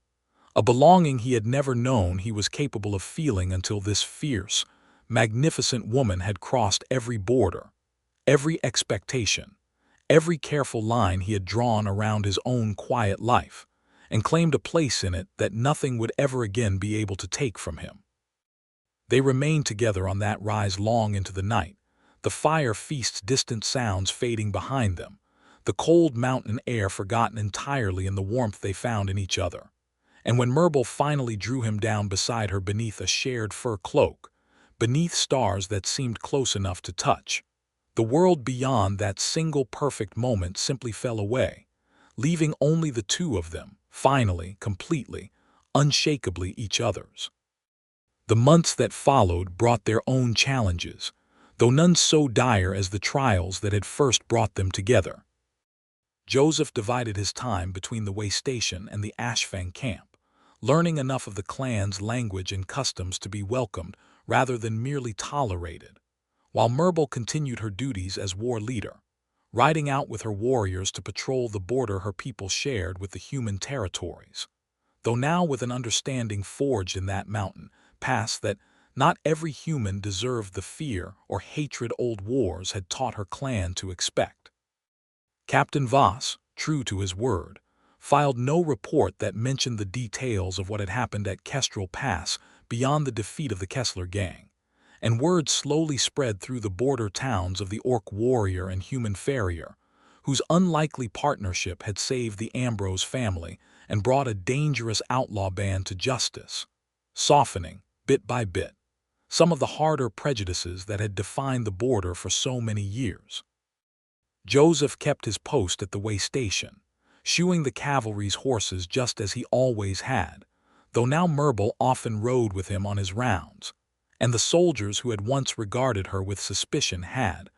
a belonging he had never known he was capable of feeling until this fierce, magnificent woman had crossed every border, every expectation, every careful line he had drawn around his own quiet life, and claimed a place in it that nothing would ever again be able to take from him. They remained together on that rise long into the night, the fire feast's distant sounds fading behind them, the cold mountain air forgotten entirely in the warmth they found in each other. And when Merble finally drew him down beside her beneath a shared fur cloak, beneath stars that seemed close enough to touch, the world beyond that single perfect moment simply fell away, leaving only the two of them, finally, completely, unshakably each other's. The months that followed brought their own challenges, though none so dire as the trials that had first brought them together. Joseph divided his time between the way station and the Ashfang camp, learning enough of the clan's language and customs to be welcomed rather than merely tolerated, while Merble continued her duties as war leader, riding out with her warriors to patrol the border her people shared with the human territories. Though now with an understanding forged in that mountain pass that not every human deserved the fear or hatred old wars had taught her clan to expect. Captain Voss, true to his word, filed no report that mentioned the details of what had happened at Kestrel Pass beyond the defeat of the Kessler gang, and word slowly spread through the border towns of the Orc warrior and human farrier, whose unlikely partnership had saved the Ambrose family and brought a dangerous outlaw band to justice, softening, bit by bit, some of the harder prejudices that had defined the border for so many years. Joseph kept his post at the way station, shoeing the cavalry's horses just as he always had, though now Merble often rode with him on his rounds, and the soldiers who had once regarded her with suspicion had,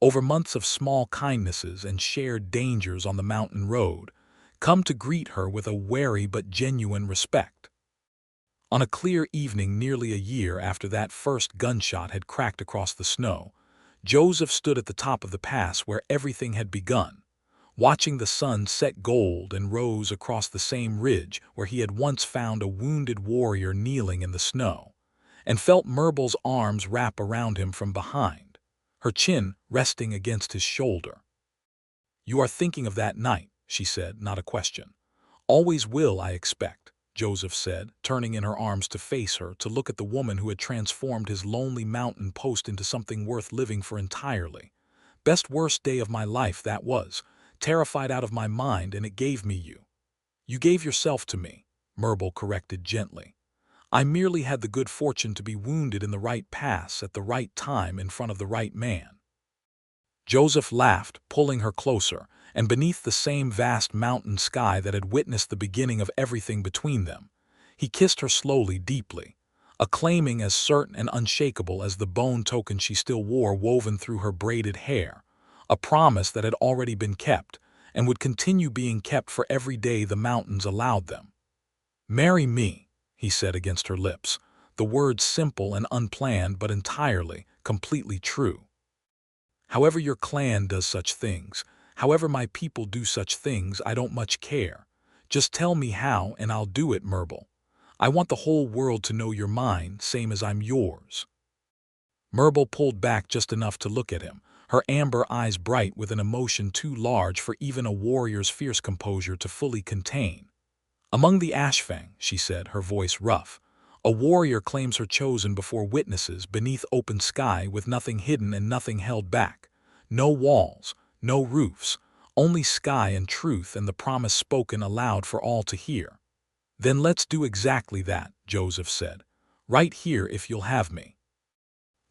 over months of small kindnesses and shared dangers on the mountain road, come to greet her with a wary but genuine respect. On a clear evening nearly a year after that first gunshot had cracked across the snow, Joseph stood at the top of the pass where everything had begun, watching the sun set gold and rose across the same ridge where he had once found a wounded warrior kneeling in the snow, and felt Merble's arms wrap around him from behind, her chin resting against his shoulder. "You are thinking of that night," she said, not a question. "Always will, I expect," Joseph said, turning in her arms to face her, to look at the woman who had transformed his lonely mountain post into something worth living for entirely. "Best worst day of my life, that was. Terrified out of my mind, and it gave me you." "You gave yourself to me," Merble corrected gently. "I merely had the good fortune to be wounded in the right pass at the right time in front of the right man." Joseph laughed, pulling her closer, and beneath the same vast mountain sky that had witnessed the beginning of everything between them, he kissed her slowly, deeply, acclaiming as certain and unshakable as the bone token she still wore woven through her braided hair, a promise that had already been kept and would continue being kept for every day the mountains allowed them. "Marry me," he said against her lips, the words simple and unplanned but entirely, completely true. "However your clan does such things, however my people do such things, I don't much care. Just tell me how and I'll do it, Merble. I want the whole world to know you're mine, same as I'm yours." Merble pulled back just enough to look at him, her amber eyes bright with an emotion too large for even a warrior's fierce composure to fully contain. "Among the Ashfang," she said, her voice rough, "a warrior claims her chosen before witnesses beneath open sky with nothing hidden and nothing held back. No walls, no roofs, only sky and truth and the promise spoken aloud for all to hear." "Then let's do exactly that," Joseph said. "Right here if you'll have me.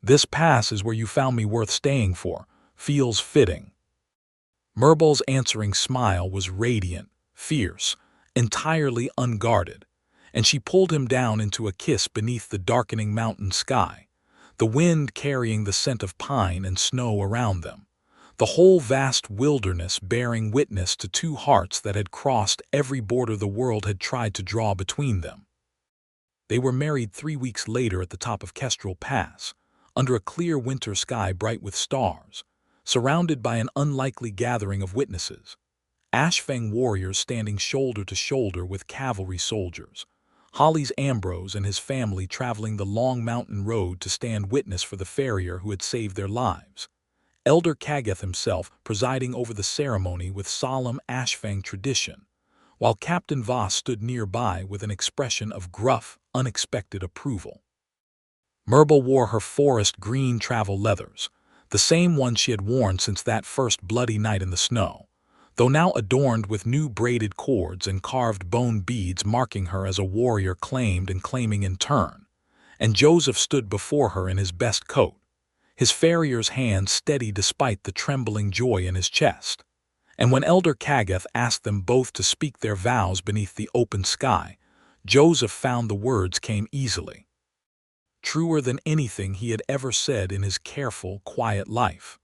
This pass is where you found me worth staying for. Feels fitting." Merble's answering smile was radiant, fierce, entirely unguarded, and she pulled him down into a kiss beneath the darkening mountain sky, the wind carrying the scent of pine and snow around them, the whole vast wilderness bearing witness to two hearts that had crossed every border the world had tried to draw between them. They were married 3 weeks later at the top of Kestrel Pass, under a clear winter sky bright with stars, surrounded by an unlikely gathering of witnesses. Ashfang warriors standing shoulder to shoulder with cavalry soldiers, Holly's Ambrose and his family traveling the long mountain road to stand witness for the farrier who had saved their lives, Elder Kageth himself presiding over the ceremony with solemn Ashfang tradition, while Captain Voss stood nearby with an expression of gruff, unexpected approval. Merble wore her forest green travel leathers, the same ones she had worn since that first bloody night in the snow, though now adorned with new braided cords and carved bone beads marking her as a warrior claimed and claiming in turn, and Joseph stood before her in his best coat, his farrier's hand steady despite the trembling joy in his chest. And when Elder Kageth asked them both to speak their vows beneath the open sky, Joseph found the words came easily. Truer than anything he had ever said in his careful, quiet life.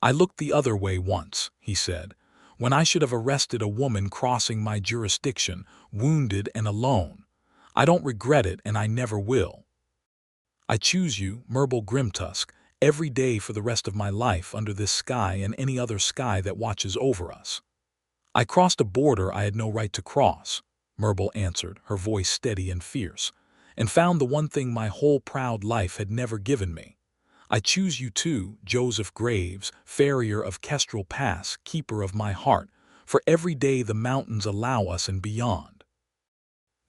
"I looked the other way once," he said, "when I should have arrested a woman crossing my jurisdiction, wounded and alone. I don't regret it and I never will. I choose you, Merble Grimtusk, every day for the rest of my life under this sky and any other sky that watches over us. I crossed a border I had no right to cross, Myrtle answered, her voice steady and fierce, and found the one thing my whole proud life had never given me. I choose you too, Joseph Graves, farrier of Kestrel Pass, keeper of my heart, for every day the mountains allow us and beyond.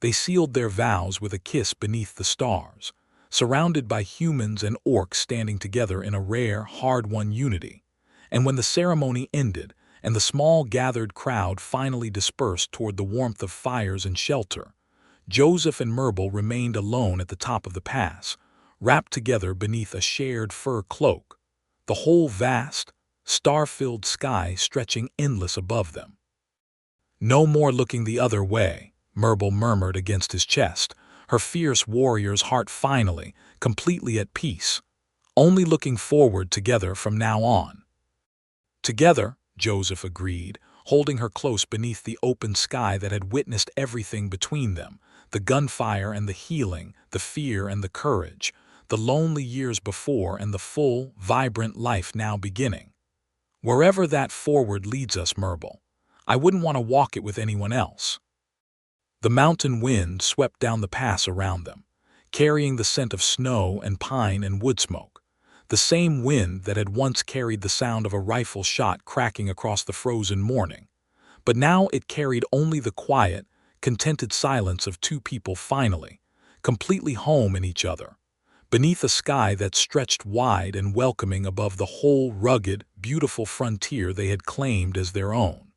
They sealed their vows with a kiss beneath the stars, surrounded by humans and orcs standing together in a rare, hard-won unity. And when the ceremony ended, and the small gathered crowd finally dispersed toward the warmth of fires and shelter, Joseph and Myrtle remained alone at the top of the pass, wrapped together beneath a shared fur cloak, the whole vast, star-filled sky stretching endless above them. "No more looking the other way," Myrtle murmured against his chest, her fierce warrior's heart finally, completely at peace. "Only looking forward together from now on." "Together," Joseph agreed, holding her close beneath the open sky that had witnessed everything between them, the gunfire and the healing, the fear and the courage, the lonely years before and the full, vibrant life now beginning. "Wherever that forward leads us, Myrtle, I wouldn't want to walk it with anyone else." The mountain wind swept down the pass around them, carrying the scent of snow and pine and wood smoke, the same wind that had once carried the sound of a rifle shot cracking across the frozen morning. But now it carried only the quiet, contented silence of two people finally, completely home in each other, beneath a sky that stretched wide and welcoming above the whole rugged, beautiful frontier they had claimed as their own.